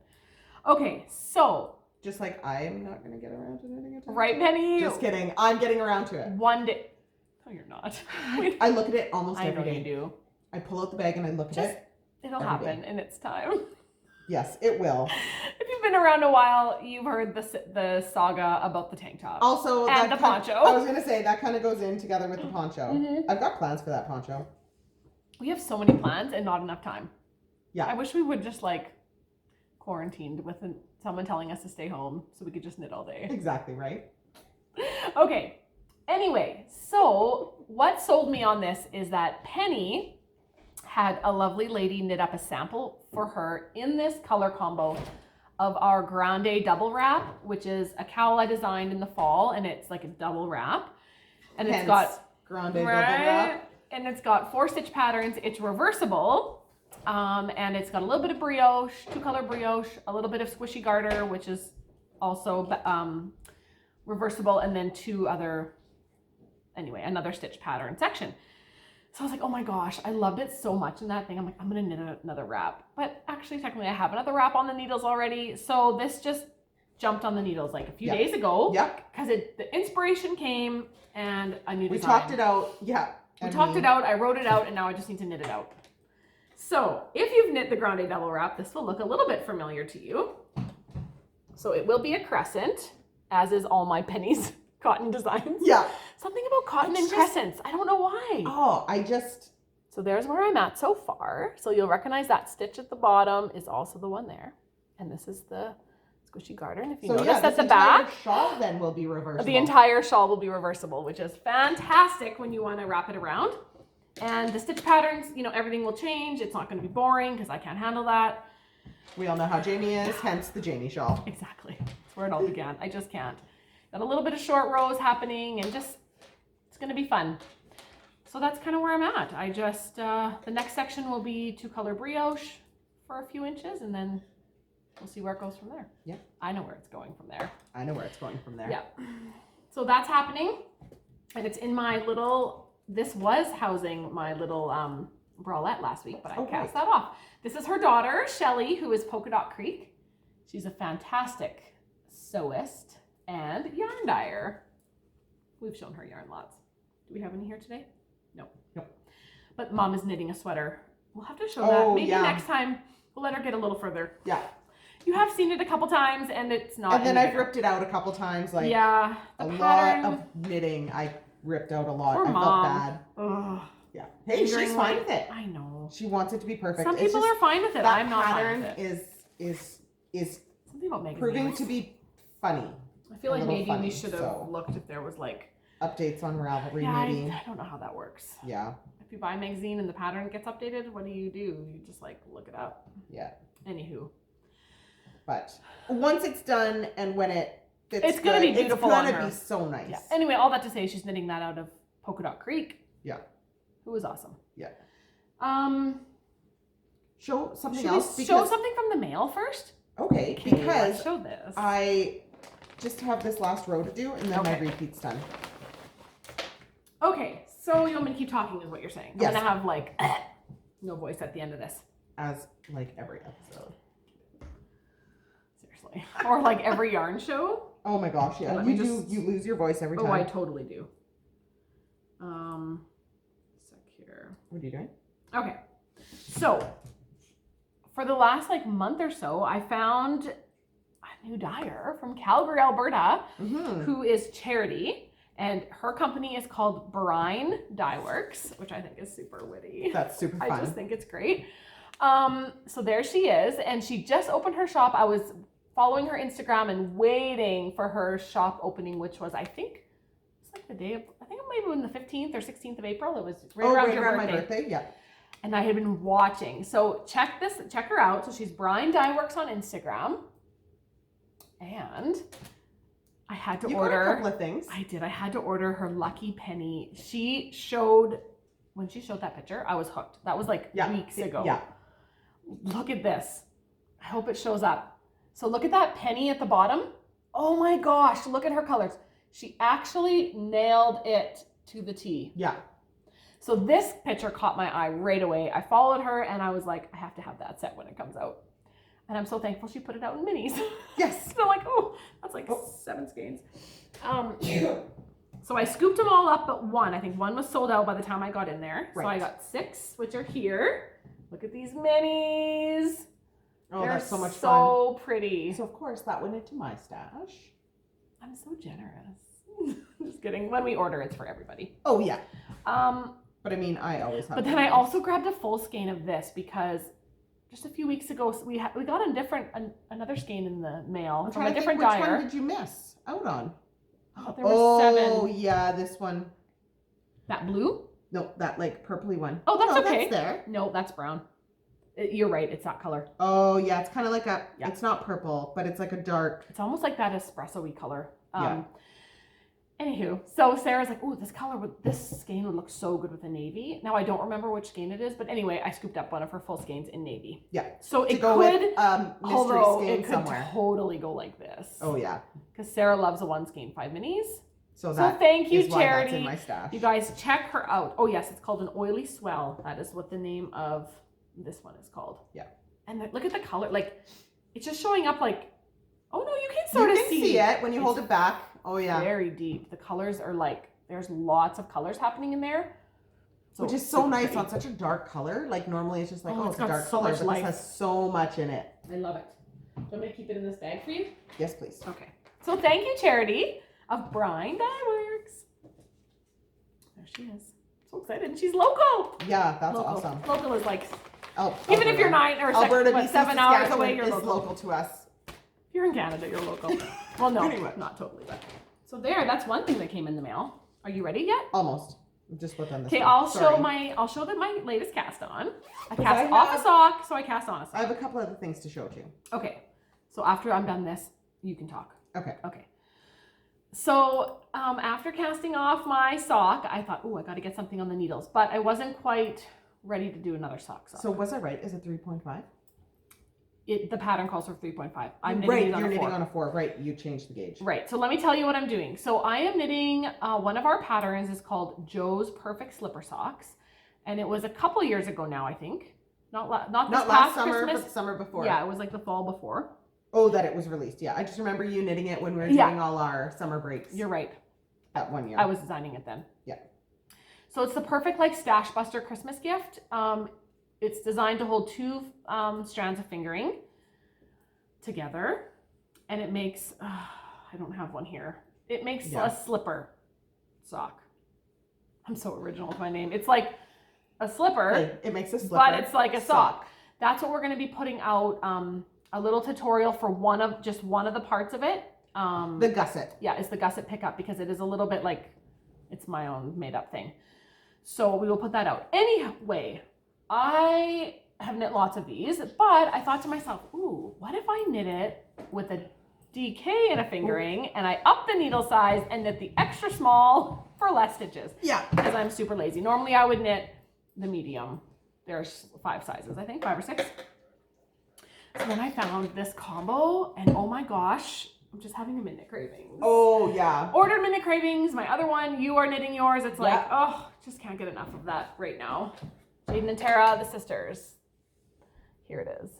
Speaker 1: Okay, so
Speaker 2: Just like I'm not going to get around to knitting a tank
Speaker 1: right,
Speaker 2: top.
Speaker 1: Penny.
Speaker 2: Just kidding. I'm getting around to it.
Speaker 1: One day. No, you're not.
Speaker 2: I look at it almost
Speaker 1: I
Speaker 2: every
Speaker 1: know
Speaker 2: day.
Speaker 1: you do.
Speaker 2: I pull out the bag and I look at
Speaker 1: Just
Speaker 2: it.
Speaker 1: it'll
Speaker 2: every
Speaker 1: happen in its time.
Speaker 2: Yes, it will.
Speaker 1: If you've been around a while, you've heard the saga about the tank top.
Speaker 2: Also,
Speaker 1: And
Speaker 2: that
Speaker 1: the
Speaker 2: kind-
Speaker 1: poncho.
Speaker 2: I was going to say that kind of goes in together with the poncho.
Speaker 1: Mhm.
Speaker 2: I've got plans for that poncho.
Speaker 1: We have so many plans and not enough time.
Speaker 2: Yeah.
Speaker 1: I wish we would just like quarantined with someone telling us to stay home so we could just knit all day.
Speaker 2: Exactly, right?
Speaker 1: Okay. Anyway, so what sold me on this is that Penny had a lovely lady knit up a sample for her in this color combo of our Grande double wrap, which is a cowl I designed in the fall, and it's like a double wrap. And it's
Speaker 2: Hence,
Speaker 1: got
Speaker 2: Grande double wrap.
Speaker 1: and it's got 4 stitch patterns. It's reversible, and it's got a little bit of brioche, 2-color brioche, a little bit of squishy garter, which is also reversible, and then 2 other, anyway, another stitch pattern section. So I was like, oh my gosh, I loved it so much in that thing. I'm like, I'm gonna knit another wrap. But actually, technically, I have another wrap on the needles already. So this just jumped on the needles like a few days ago.
Speaker 2: Yep.
Speaker 1: Because the inspiration came and a new
Speaker 2: We
Speaker 1: design.
Speaker 2: talked it out. Yeah.
Speaker 1: We talked it out, I wrote it out, and now I just need to knit it out. So if you've knit the Grande double wrap, this will look a little bit familiar to you. So it will be a crescent, as is all my Penny's cotton designs.
Speaker 2: Yeah.
Speaker 1: Something about cotton and
Speaker 2: It's just-
Speaker 1: crescents. I don't know why.
Speaker 2: Oh, I just.
Speaker 1: So there's where I'm at so far. So you'll recognize that stitch at the bottom is also the one there. And this is the squishy garter. And if you
Speaker 2: So
Speaker 1: notice
Speaker 2: yeah,
Speaker 1: at
Speaker 2: this
Speaker 1: the
Speaker 2: entire
Speaker 1: back,
Speaker 2: shawl then will be reversible.
Speaker 1: the entire shawl will be reversible, which is fantastic when you want to wrap it around. And the stitch patterns, you know, everything will change. It's not going to be boring because I can't handle that.
Speaker 2: We all know how Jamie is, hence the Jamie shawl.
Speaker 1: Exactly. That's where it all began. I just can't. Got a little bit of short rows happening and just, it's going to be fun. So that's kind of where I'm at. I just, the next section will be 2-color brioche for a few inches, and then we'll see where it goes from there.
Speaker 2: Yep.
Speaker 1: I know where it's going from there.
Speaker 2: I know where it's going from there.
Speaker 1: Yeah. So that's happening. And it's in my little, this was housing my little bralette last week, but I cast that off. This is her daughter, Shelly, who is Polka Dot Creek. She's a fantastic sewist and yarn dyer. We've shown her yarn lots. Do we have any here today? No.
Speaker 2: Nope.
Speaker 1: But Mom is knitting a sweater. We'll have to show
Speaker 2: Oh,
Speaker 1: that. Maybe
Speaker 2: yeah.
Speaker 1: next time we'll let her get a little further.
Speaker 2: Yeah.
Speaker 1: You have seen it a couple times, and it's not.
Speaker 2: And then
Speaker 1: any
Speaker 2: I've
Speaker 1: bigger.
Speaker 2: ripped it out a couple times. Like
Speaker 1: Yeah,
Speaker 2: a
Speaker 1: the
Speaker 2: lot
Speaker 1: pattern.
Speaker 2: of knitting, I ripped out a lot.
Speaker 1: Poor
Speaker 2: I felt
Speaker 1: mom.
Speaker 2: bad.
Speaker 1: Ugh.
Speaker 2: Yeah. Hey, she's
Speaker 1: Fingering
Speaker 2: fine
Speaker 1: like-
Speaker 2: with it.
Speaker 1: I know.
Speaker 2: She wants it to be perfect.
Speaker 1: Some
Speaker 2: It's
Speaker 1: people
Speaker 2: just
Speaker 1: are fine with it.
Speaker 2: that
Speaker 1: I'm not fine
Speaker 2: pattern
Speaker 1: with it.
Speaker 2: is
Speaker 1: Something about magazines.
Speaker 2: proving to be funny.
Speaker 1: I feel
Speaker 2: a
Speaker 1: like
Speaker 2: little
Speaker 1: maybe
Speaker 2: funny,
Speaker 1: we should have
Speaker 2: so.
Speaker 1: looked if there was like.
Speaker 2: Updates on Ravelry,
Speaker 1: Yeah,
Speaker 2: maybe.
Speaker 1: I don't know how that works.
Speaker 2: Yeah.
Speaker 1: If you buy a magazine and the pattern gets updated, what do? You just like look it up.
Speaker 2: Yeah.
Speaker 1: Anywho.
Speaker 2: But once it's done and when it fits
Speaker 1: It's gonna be beautiful
Speaker 2: It's
Speaker 1: on
Speaker 2: gonna
Speaker 1: her.
Speaker 2: be so nice.
Speaker 1: Yeah. Anyway, all that to say, she's knitting that out of Polka Dot Creek.
Speaker 2: Yeah.
Speaker 1: Who was awesome.
Speaker 2: Yeah.
Speaker 1: Should
Speaker 2: Show something
Speaker 1: we
Speaker 2: else.
Speaker 1: show something from the mail first?
Speaker 2: Okay,
Speaker 1: Okay,
Speaker 2: because
Speaker 1: let's show this.
Speaker 2: I just have this last row to do and then my
Speaker 1: Okay.
Speaker 2: repeat's done.
Speaker 1: Okay, so you want me to keep talking is what you're saying.
Speaker 2: Yes.
Speaker 1: I'm gonna have like no voice at the end of this.
Speaker 2: As like every episode.
Speaker 1: Seriously. Or like every yarn show.
Speaker 2: Oh my gosh, yeah.
Speaker 1: Let
Speaker 2: You
Speaker 1: me
Speaker 2: do
Speaker 1: just-
Speaker 2: you lose your voice every time.
Speaker 1: Oh, I totally do. Sec here.
Speaker 2: What are you doing?
Speaker 1: Okay. So for the last like month or so, I found a new dyer from Calgary, Alberta,
Speaker 2: Mm-hmm.
Speaker 1: who is Charity, and her company is called Brine Dye Works, which I think is super witty.
Speaker 2: That's super fun.
Speaker 1: I just think it's great. So there she is, and she just opened her shop. I was following her Instagram and waiting for her shop opening, which was, I think, it's like the day of, I think it might have been the 15th or 16th of April. It was right around your birthday.
Speaker 2: my birthday, yeah.
Speaker 1: And I had been watching. So check her out. So she's Brine Dye Works on Instagram. And I had to
Speaker 2: You
Speaker 1: order.
Speaker 2: got a couple of things.
Speaker 1: I did. I had to order her Lucky Penny. When she showed that picture, I was hooked. That was like weeks ago.
Speaker 2: Yeah.
Speaker 1: Look at this. I hope it shows up. So look at that penny at the bottom. Oh my gosh, look at her colors. She actually nailed it to the T.
Speaker 2: Yeah.
Speaker 1: So this picture caught my eye right away. I followed her and I was like, I have to have that set when it comes out. And I'm so thankful she put it out in minis.
Speaker 2: Yes.
Speaker 1: So like, oh, that's like 7 skeins. So I scooped them all up, but one. I think one was sold out by the time I got in there. So I
Speaker 2: Right.
Speaker 1: got 6, which are here. Look at these minis.
Speaker 2: Oh,
Speaker 1: They're
Speaker 2: that's so much fun.
Speaker 1: so pretty.
Speaker 2: So of course that went into my stash.
Speaker 1: I'm so generous. Just kidding. When we order, it's for everybody.
Speaker 2: Oh yeah.
Speaker 1: Um,
Speaker 2: But I mean, I always have.
Speaker 1: but then I also grabbed a full skein of this because just a few weeks ago we got another skein in the mail
Speaker 2: I'm
Speaker 1: from
Speaker 2: trying
Speaker 1: a
Speaker 2: to
Speaker 1: different
Speaker 2: think which
Speaker 1: dyer.
Speaker 2: one did you miss out on?
Speaker 1: Oh, there were 7.
Speaker 2: Oh yeah, this one.
Speaker 1: That blue?
Speaker 2: No, that like purpley one.
Speaker 1: Oh, that's
Speaker 2: no,
Speaker 1: okay.
Speaker 2: That's there.
Speaker 1: No, that's brown. You're right. It's that color.
Speaker 2: Oh yeah, it's kind of like a.
Speaker 1: Yeah.
Speaker 2: It's not purple, but it's like a dark.
Speaker 1: It's almost like that espresso-y color.
Speaker 2: Yeah.
Speaker 1: Anywho, so Sarah's like, "Oh, this skein would look so good with a navy." Now I don't remember which skein it is, but anyway, I scooped up one of her full skeins in navy.
Speaker 2: Yeah.
Speaker 1: So
Speaker 2: To
Speaker 1: it
Speaker 2: go
Speaker 1: could,
Speaker 2: with mystery
Speaker 1: although
Speaker 2: skein
Speaker 1: it could
Speaker 2: somewhere.
Speaker 1: totally go like this.
Speaker 2: Oh yeah.
Speaker 1: Because Sarah loves a 1 skein 5 minis.
Speaker 2: So
Speaker 1: So
Speaker 2: that
Speaker 1: thank you,
Speaker 2: is why that's
Speaker 1: Charity.
Speaker 2: in my stash.
Speaker 1: You guys check her out. Oh yes, it's called an oily swell. That is what the name of this one is called.
Speaker 2: Yeah.
Speaker 1: And look at the color. Like, it's just showing up like, oh no, you can sort of
Speaker 2: you can see it when you hold it back. Oh yeah.
Speaker 1: Very deep. The colors are like, there's lots of colors happening in there.
Speaker 2: Which is so nice on such a dark color. Like normally it's just like,
Speaker 1: Oh,
Speaker 2: oh,
Speaker 1: it's
Speaker 2: it's a
Speaker 1: got
Speaker 2: dark
Speaker 1: so
Speaker 2: color,
Speaker 1: much
Speaker 2: but
Speaker 1: life.
Speaker 2: this has so much in it.
Speaker 1: I love it. Do you want me to keep it in this bag for you?
Speaker 2: Yes, please.
Speaker 1: Okay. So thank you, Charity of Brine Dye Works. There she is. So excited. And she's local.
Speaker 2: Yeah, that's
Speaker 1: Local.
Speaker 2: awesome.
Speaker 1: Local is like,
Speaker 2: Oh,
Speaker 1: even if you're
Speaker 2: Alberta.
Speaker 1: 9 or
Speaker 2: Alberta,
Speaker 1: 6,
Speaker 2: BC,
Speaker 1: 7 hours
Speaker 2: Saskatchewan
Speaker 1: away, you're
Speaker 2: is
Speaker 1: local.
Speaker 2: local to us.
Speaker 1: If you're in Canada, you're local. Well, no,
Speaker 2: Anyway.
Speaker 1: not totally, but. So that's one thing that came in the mail. Are you ready yet?
Speaker 2: Almost. Just put on this
Speaker 1: Okay,
Speaker 2: one.
Speaker 1: I'll
Speaker 2: Sorry.
Speaker 1: show my latest cast on. I
Speaker 2: Because
Speaker 1: cast
Speaker 2: I
Speaker 1: off
Speaker 2: have-
Speaker 1: a sock, so I cast on a
Speaker 2: I
Speaker 1: sock.
Speaker 2: have a couple other things to show too.
Speaker 1: Okay, so after I'm done this, you can talk.
Speaker 2: Okay.
Speaker 1: Okay. So after casting off my sock, I thought, oh, I got to get something on the needles, but I wasn't quite ready to do another sock.
Speaker 2: So was I right? Is it 3.5?
Speaker 1: The pattern calls for 3.5. I'm knitting
Speaker 2: Right,
Speaker 1: these on
Speaker 2: you're
Speaker 1: a 4.
Speaker 2: knitting on a 4. Right, you changed the gauge.
Speaker 1: Right, so let me tell you what I'm doing. So I am knitting, one of our patterns is called Joe's Perfect Slipper Socks. And it was a couple years ago now, I think. Not this
Speaker 2: Not
Speaker 1: past
Speaker 2: last summer,
Speaker 1: Christmas.
Speaker 2: but the summer before.
Speaker 1: Yeah, it was like the fall before.
Speaker 2: Oh, that it was released. Yeah, I just remember you knitting it when we were
Speaker 1: Yeah.
Speaker 2: doing all our summer breaks.
Speaker 1: You're right.
Speaker 2: That one year.
Speaker 1: I was designing it then.
Speaker 2: Yeah.
Speaker 1: So it's the perfect like stash buster Christmas gift. It's designed to hold 2 strands of fingering. together, and it makes, I don't have one here. It makes
Speaker 2: Yeah.
Speaker 1: a slipper sock. I'm so original with my name. It's like a slipper,
Speaker 2: Hey, it makes a slipper.
Speaker 1: but it's like a sock. That's what we're going to be putting out, a little tutorial for one of the parts of it.
Speaker 2: The gusset.
Speaker 1: Yeah, it's the gusset pickup, because it is a little bit like, it's my own made up thing. So we will put that out. Anyway, I have knit lots of these, but I thought to myself, ooh, what if I knit it with a DK and a fingering, and I up the needle size and knit the extra small for less stitches?
Speaker 2: Yeah.
Speaker 1: Because I'm super lazy. Normally I would knit the medium. There's 5 sizes, I think, 5 or 6. So then I found this combo, and oh my gosh, I'm just having a minute cravings.
Speaker 2: Oh, yeah.
Speaker 1: Ordered minute cravings. My other one, you are knitting yours. It's like,
Speaker 2: Yeah.
Speaker 1: oh, just can't get enough of that right now. Jaden and Tara, the sisters. Here it is.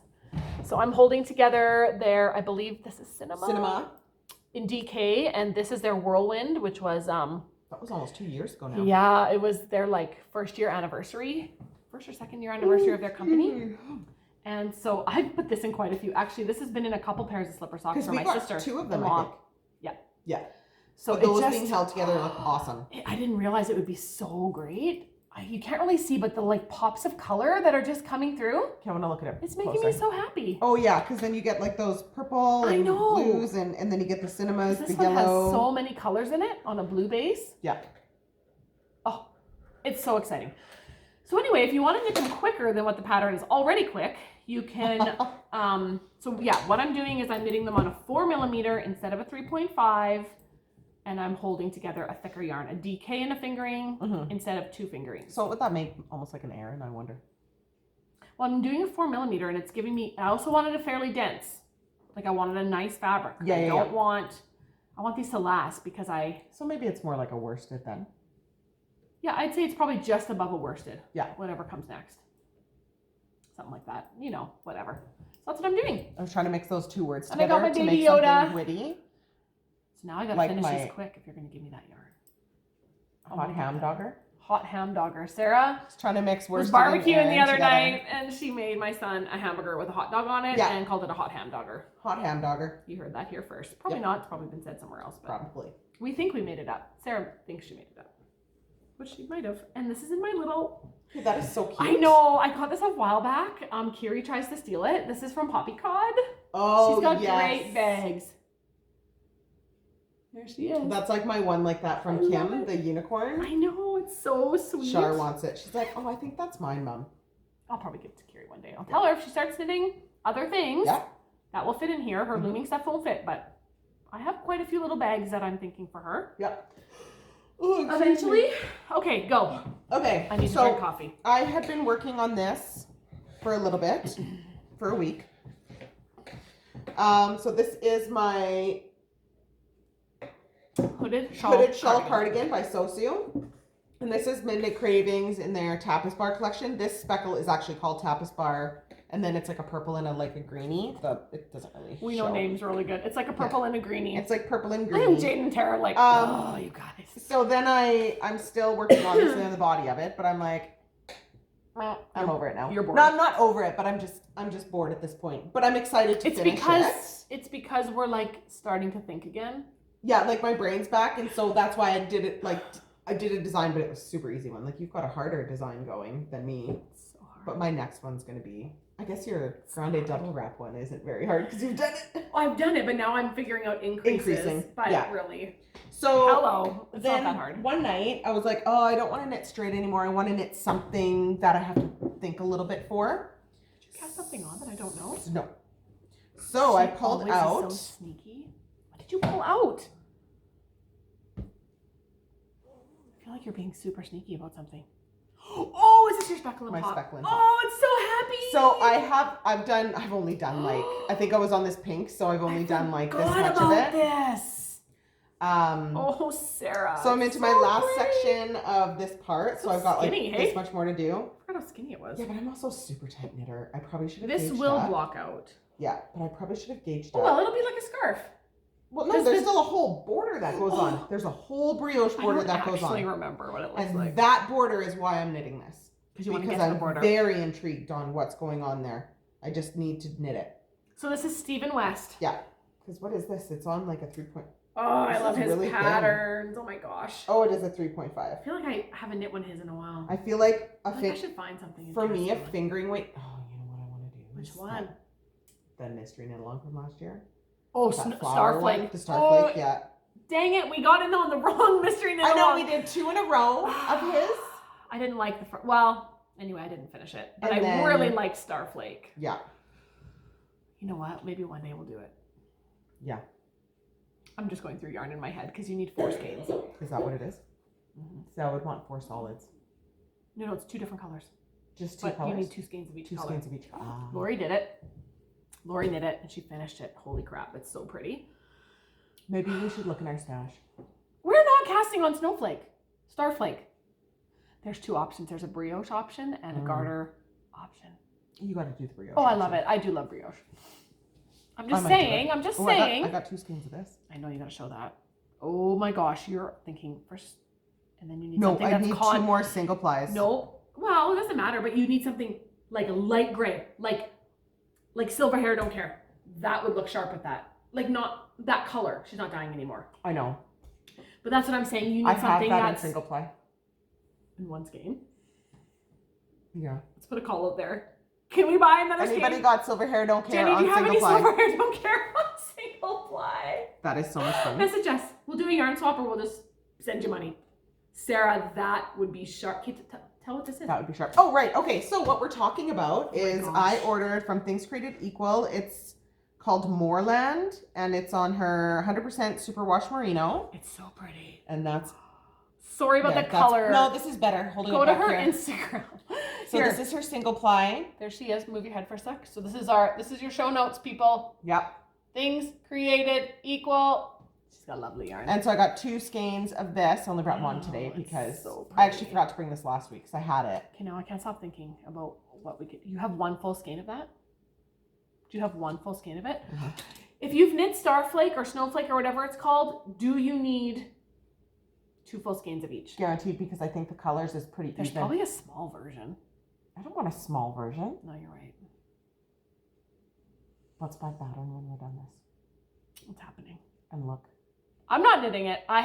Speaker 1: So I'm holding together their, I believe this is Cinema in DK, and this is their Whirlwind, which was
Speaker 2: That was almost 2 years ago now.
Speaker 1: yeah, it was their like first or second year anniversary of their company. And so I put this in quite a few. Actually, this has been in a couple pairs of slipper socks for
Speaker 2: we
Speaker 1: my
Speaker 2: got
Speaker 1: sister.
Speaker 2: 2 of them,
Speaker 1: in-law.
Speaker 2: I think.
Speaker 1: Yeah.
Speaker 2: Yeah.
Speaker 1: So
Speaker 2: But those
Speaker 1: it just,
Speaker 2: being held together look awesome.
Speaker 1: I didn't realize it would be so great. You can't really see, but the like pops of color that are just coming through,
Speaker 2: Okay, I want to look at it.
Speaker 1: it's making
Speaker 2: closer.
Speaker 1: me so happy.
Speaker 2: Oh yeah, because then you get like those purple
Speaker 1: I
Speaker 2: and
Speaker 1: know.
Speaker 2: blues, and then you get the cinemas,
Speaker 1: This
Speaker 2: the
Speaker 1: one
Speaker 2: yellow.
Speaker 1: has so many colors in it on a blue base.
Speaker 2: Yeah.
Speaker 1: Oh, it's so exciting. So anyway, if you want to knit them quicker than what the pattern is already quick, you can, so yeah, what I'm doing is I'm knitting them on a 4mm instead of a 3.5, and I'm holding together a thicker yarn, a DK and a fingering instead of 2 fingerings.
Speaker 2: So would that make almost like an Aran, I wonder?
Speaker 1: Well, I'm doing a 4mm, and it's giving me, I also wanted it fairly dense. Like I wanted a nice fabric. I want these to last because
Speaker 2: So maybe it's more like a worsted then.
Speaker 1: yeah, I'd say it's probably just above a worsted.
Speaker 2: Yeah.
Speaker 1: Whatever comes next. Something like that. You know, whatever. So that's what I'm doing.
Speaker 2: I was trying to mix those 2 words
Speaker 1: And I
Speaker 2: together
Speaker 1: got my
Speaker 2: to
Speaker 1: Baby
Speaker 2: make
Speaker 1: Yoda.
Speaker 2: something witty.
Speaker 1: So now I gotta
Speaker 2: Like
Speaker 1: finish
Speaker 2: my-
Speaker 1: these quick if you're gonna give me that yarn.
Speaker 2: Hot ham dogger.
Speaker 1: Hot ham dogger. Sarah
Speaker 2: Just trying to mix
Speaker 1: was
Speaker 2: worsted and
Speaker 1: barbecuing the
Speaker 2: Aran
Speaker 1: other
Speaker 2: together.
Speaker 1: night, and she made my son a hamburger with a hot dog on it
Speaker 2: Yeah.
Speaker 1: and called it a hot ham dogger.
Speaker 2: Hot ham dogger.
Speaker 1: You heard that here first. Probably
Speaker 2: Yep.
Speaker 1: not. It's probably been said somewhere else, but
Speaker 2: Probably.
Speaker 1: we think we made it up. Sarah thinks she made it up, which she might have. And this is in my little.
Speaker 2: Hey, that is so cute.
Speaker 1: I know. I got this a while back. Kiri tries to steal it. This is from Poppy Cod.
Speaker 2: Oh,
Speaker 1: She's got
Speaker 2: yes.
Speaker 1: great bags. There she is.
Speaker 2: That's like my one like that from
Speaker 1: I love
Speaker 2: Kim,
Speaker 1: it.
Speaker 2: the unicorn.
Speaker 1: I know. It's so sweet.
Speaker 2: Shar wants it. She's like, oh, I think that's mine, Mom.
Speaker 1: I'll probably give it to Kiri one day. I'll tell her if she starts knitting other things,
Speaker 2: Yeah.
Speaker 1: that will fit in here. Her
Speaker 2: Mhm.
Speaker 1: looming stuff won't fit, but I have quite a few little bags that I'm thinking for her.
Speaker 2: Yep. Oh, excuse me.
Speaker 1: Eventually. Okay, go.
Speaker 2: Okay.
Speaker 1: I need to
Speaker 2: so
Speaker 1: drink coffee.
Speaker 2: I had been working on this for a little bit, for a week. So this is my
Speaker 1: Hooded shawl.
Speaker 2: hooded shawl cardigan by CozyU. And this is Midnight Cravings in their Tapas Bar collection. This speckle is actually called Tapas Bar. And then it's like a purple and a greenie. It doesn't really
Speaker 1: We
Speaker 2: show.
Speaker 1: know names really good. It's like a purple and a greenie.
Speaker 2: It's like purple and
Speaker 1: I
Speaker 2: green.
Speaker 1: am Jaden and Tara like,
Speaker 2: Um,
Speaker 1: oh, you guys.
Speaker 2: So then I'm still working obviously on the body of it, but I'm like, well, I'm over it now.
Speaker 1: You're bored.
Speaker 2: No, I'm not over it, but I'm just bored at this point. But I'm excited to finish it.
Speaker 1: It's because we're like starting to think again.
Speaker 2: Yeah, like my brain's back, and so that's why I did it. Like I did a design, but it was a super easy one. Like you've got a harder design going than me,
Speaker 1: It's so hard.
Speaker 2: but my next one's gonna be. I guess your Grande double wrap one isn't very hard because you've done it.
Speaker 1: I've done it, but now I'm figuring out increases.
Speaker 2: Increasing,
Speaker 1: But
Speaker 2: yeah.
Speaker 1: really,
Speaker 2: So
Speaker 1: hello. It's
Speaker 2: then
Speaker 1: not that hard.
Speaker 2: one night I was like, oh, I don't want to knit straight anymore. I want to knit something that I have to think a little bit for.
Speaker 1: Did you have something on that I don't know?
Speaker 2: No. So I
Speaker 1: She
Speaker 2: pulled
Speaker 1: always is
Speaker 2: out.
Speaker 1: So sneaky. What did you pull out? I feel like you're being super sneaky about something. Oh, is this your speckle and
Speaker 2: My
Speaker 1: pop?
Speaker 2: speckle and pop.
Speaker 1: Oh, it's so happy.
Speaker 2: So I've only done like, I think I was on this pink, so I've only done like this
Speaker 1: Forgot
Speaker 2: much of
Speaker 1: about
Speaker 2: it.
Speaker 1: This. Oh, Sarah.
Speaker 2: So I'm into my
Speaker 1: so
Speaker 2: last
Speaker 1: pretty.
Speaker 2: section of this part, so
Speaker 1: So
Speaker 2: I've got like
Speaker 1: skinny, hey?
Speaker 2: this much more to do.
Speaker 1: I forgot how skinny it was.
Speaker 2: Yeah, but I'm also a super tight knitter. I probably should have
Speaker 1: This
Speaker 2: gauged
Speaker 1: will
Speaker 2: up.
Speaker 1: block out.
Speaker 2: Yeah, but I probably should have gauged
Speaker 1: Oh,
Speaker 2: up.
Speaker 1: well, it'll be like a scarf.
Speaker 2: Well, no,
Speaker 1: Does
Speaker 2: there's
Speaker 1: the-
Speaker 2: still a whole border that goes on. There's a whole brioche border that goes
Speaker 1: I don't actually
Speaker 2: on.
Speaker 1: remember what it looks
Speaker 2: And
Speaker 1: like.
Speaker 2: that border is why I'm knitting this.
Speaker 1: Because you want to
Speaker 2: Because
Speaker 1: get to the
Speaker 2: I'm
Speaker 1: border.
Speaker 2: very intrigued on what's going on there. I just need to knit it.
Speaker 1: So this is Stephen West.
Speaker 2: Yeah. Because what is this? It's on like a 3 point.
Speaker 1: Oh, I
Speaker 2: This
Speaker 1: love
Speaker 2: is
Speaker 1: his
Speaker 2: really thin.
Speaker 1: patterns. Oh my gosh.
Speaker 2: Oh, it is a 3.5.
Speaker 1: I feel like I haven't knit one of his in a while.
Speaker 2: I feel like
Speaker 1: I feel like I should find something.
Speaker 2: for me, a
Speaker 1: interesting.
Speaker 2: fingering weight. Oh, you know what I want to do?
Speaker 1: Which
Speaker 2: Is
Speaker 1: one?
Speaker 2: The mystery knit along from last year.
Speaker 1: Oh,
Speaker 2: That flower one,
Speaker 1: Starflake.
Speaker 2: The Starflake,
Speaker 1: Oh,
Speaker 2: yeah.
Speaker 1: dang it, we got in on the wrong mystery knit
Speaker 2: I know,
Speaker 1: along.
Speaker 2: we did 2 in a row of his.
Speaker 1: I didn't like the first. Well, anyway, I didn't finish it, but
Speaker 2: And
Speaker 1: I
Speaker 2: then-
Speaker 1: really like Starflake.
Speaker 2: Yeah.
Speaker 1: You know what? Maybe one day we'll do it.
Speaker 2: Yeah.
Speaker 1: I'm just going through yarn in my head because you need 4 skeins.
Speaker 2: Is that what it is?
Speaker 1: Mm-hmm.
Speaker 2: So I would want 4 solids.
Speaker 1: No, it's 2 different colors.
Speaker 2: Just 2
Speaker 1: But
Speaker 2: colors?
Speaker 1: you need 2 skeins of each
Speaker 2: 2
Speaker 1: color.
Speaker 2: skeins of each color. Ah.
Speaker 1: Lori did it. Lori knit it and she finished it. Holy crap, it's so pretty.
Speaker 2: Maybe we should look in our stash.
Speaker 1: We're not casting on Starflake. There's 2 options. There's a brioche option and a garter option.
Speaker 2: You got to do the brioche.
Speaker 1: Oh, I love it. I do love brioche. I'm just
Speaker 2: I might do
Speaker 1: saying.
Speaker 2: it.
Speaker 1: I'm just
Speaker 2: Oh,
Speaker 1: saying.
Speaker 2: I got 2 skeins of this.
Speaker 1: I know you gotta show that. Oh my gosh, you're thinking first, and then you need
Speaker 2: No,
Speaker 1: something
Speaker 2: I
Speaker 1: that's
Speaker 2: need 2 more single plies.
Speaker 1: No, well, it doesn't matter, but you need something like a light gray, like silver hair, don't care. That would look sharp with that. Like not that color. She's not dying anymore.
Speaker 2: I know.
Speaker 1: But that's what I'm saying. You need
Speaker 2: I have
Speaker 1: something
Speaker 2: that in
Speaker 1: that's
Speaker 2: single ply.
Speaker 1: in one skein.
Speaker 2: Yeah.
Speaker 1: Let's put a call out there. Can we buy another
Speaker 2: Anybody
Speaker 1: skein?
Speaker 2: got silver hair, don't care
Speaker 1: Jenny,
Speaker 2: on
Speaker 1: do you have
Speaker 2: single
Speaker 1: any
Speaker 2: ply.
Speaker 1: silver hair? Don't care on single ply.
Speaker 2: That is so much fun.
Speaker 1: Message us. We'll do a yarn swap or we'll just send you money. Sarah, that would be sharp. Tell what this is.
Speaker 2: That would be sharp. Oh, right. Okay. So what we're talking about is
Speaker 1: gosh.
Speaker 2: I ordered from Things Created Equal. It's called Moorland and it's on her 100% superwash merino.
Speaker 1: It's so pretty.
Speaker 2: And that's
Speaker 1: Sorry about
Speaker 2: yeah,
Speaker 1: the color.
Speaker 2: No, this is better. Hold it
Speaker 1: Go
Speaker 2: up
Speaker 1: to
Speaker 2: back
Speaker 1: her
Speaker 2: here.
Speaker 1: Instagram.
Speaker 2: So
Speaker 1: Here.
Speaker 2: this is her single ply.
Speaker 1: There she is. Move your head for a sec. So this is your show notes, people.
Speaker 2: Yep.
Speaker 1: Things created equal. She's got lovely yarn.
Speaker 2: And so I got 2 skeins of this. I only brought 1 today
Speaker 1: Oh, it's
Speaker 2: because
Speaker 1: so
Speaker 2: I actually
Speaker 1: pretty.
Speaker 2: forgot to bring this last week because I had it.
Speaker 1: Okay, now I can't stop thinking about what we could. You have 1 full skein of that? Do you have 1 full skein of it?
Speaker 2: Mhm.
Speaker 1: If you've knit Starflake or Snowflake or whatever it's called, do you need 2 full skeins of each?
Speaker 2: Guaranteed because I think the colors is pretty
Speaker 1: There's
Speaker 2: even.
Speaker 1: probably a small version.
Speaker 2: I don't want a small version.
Speaker 1: No, you're right.
Speaker 2: Let's buy pattern when we're done this.
Speaker 1: What's happening?
Speaker 2: And look.
Speaker 1: I'm not knitting it. I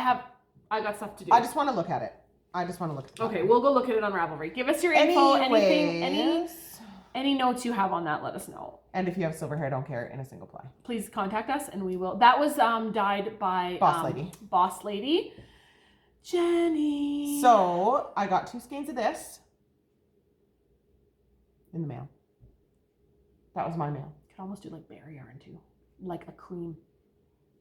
Speaker 1: got stuff to do.
Speaker 2: I just want to look at it. I just want to look at it.
Speaker 1: Okay, we'll go look at it on Ravelry. Give us your info, anything,
Speaker 2: Anyways.
Speaker 1: any notes you have on that, let us know.
Speaker 2: And if you have silver hair, don't care in a single ply.
Speaker 1: Please contact us and we will. That was dyed by Boss Lady. Jenny.
Speaker 2: So I got 2 skeins of this in the mail. That was my mail.
Speaker 1: You could almost do like berry yarn too. Like a cream.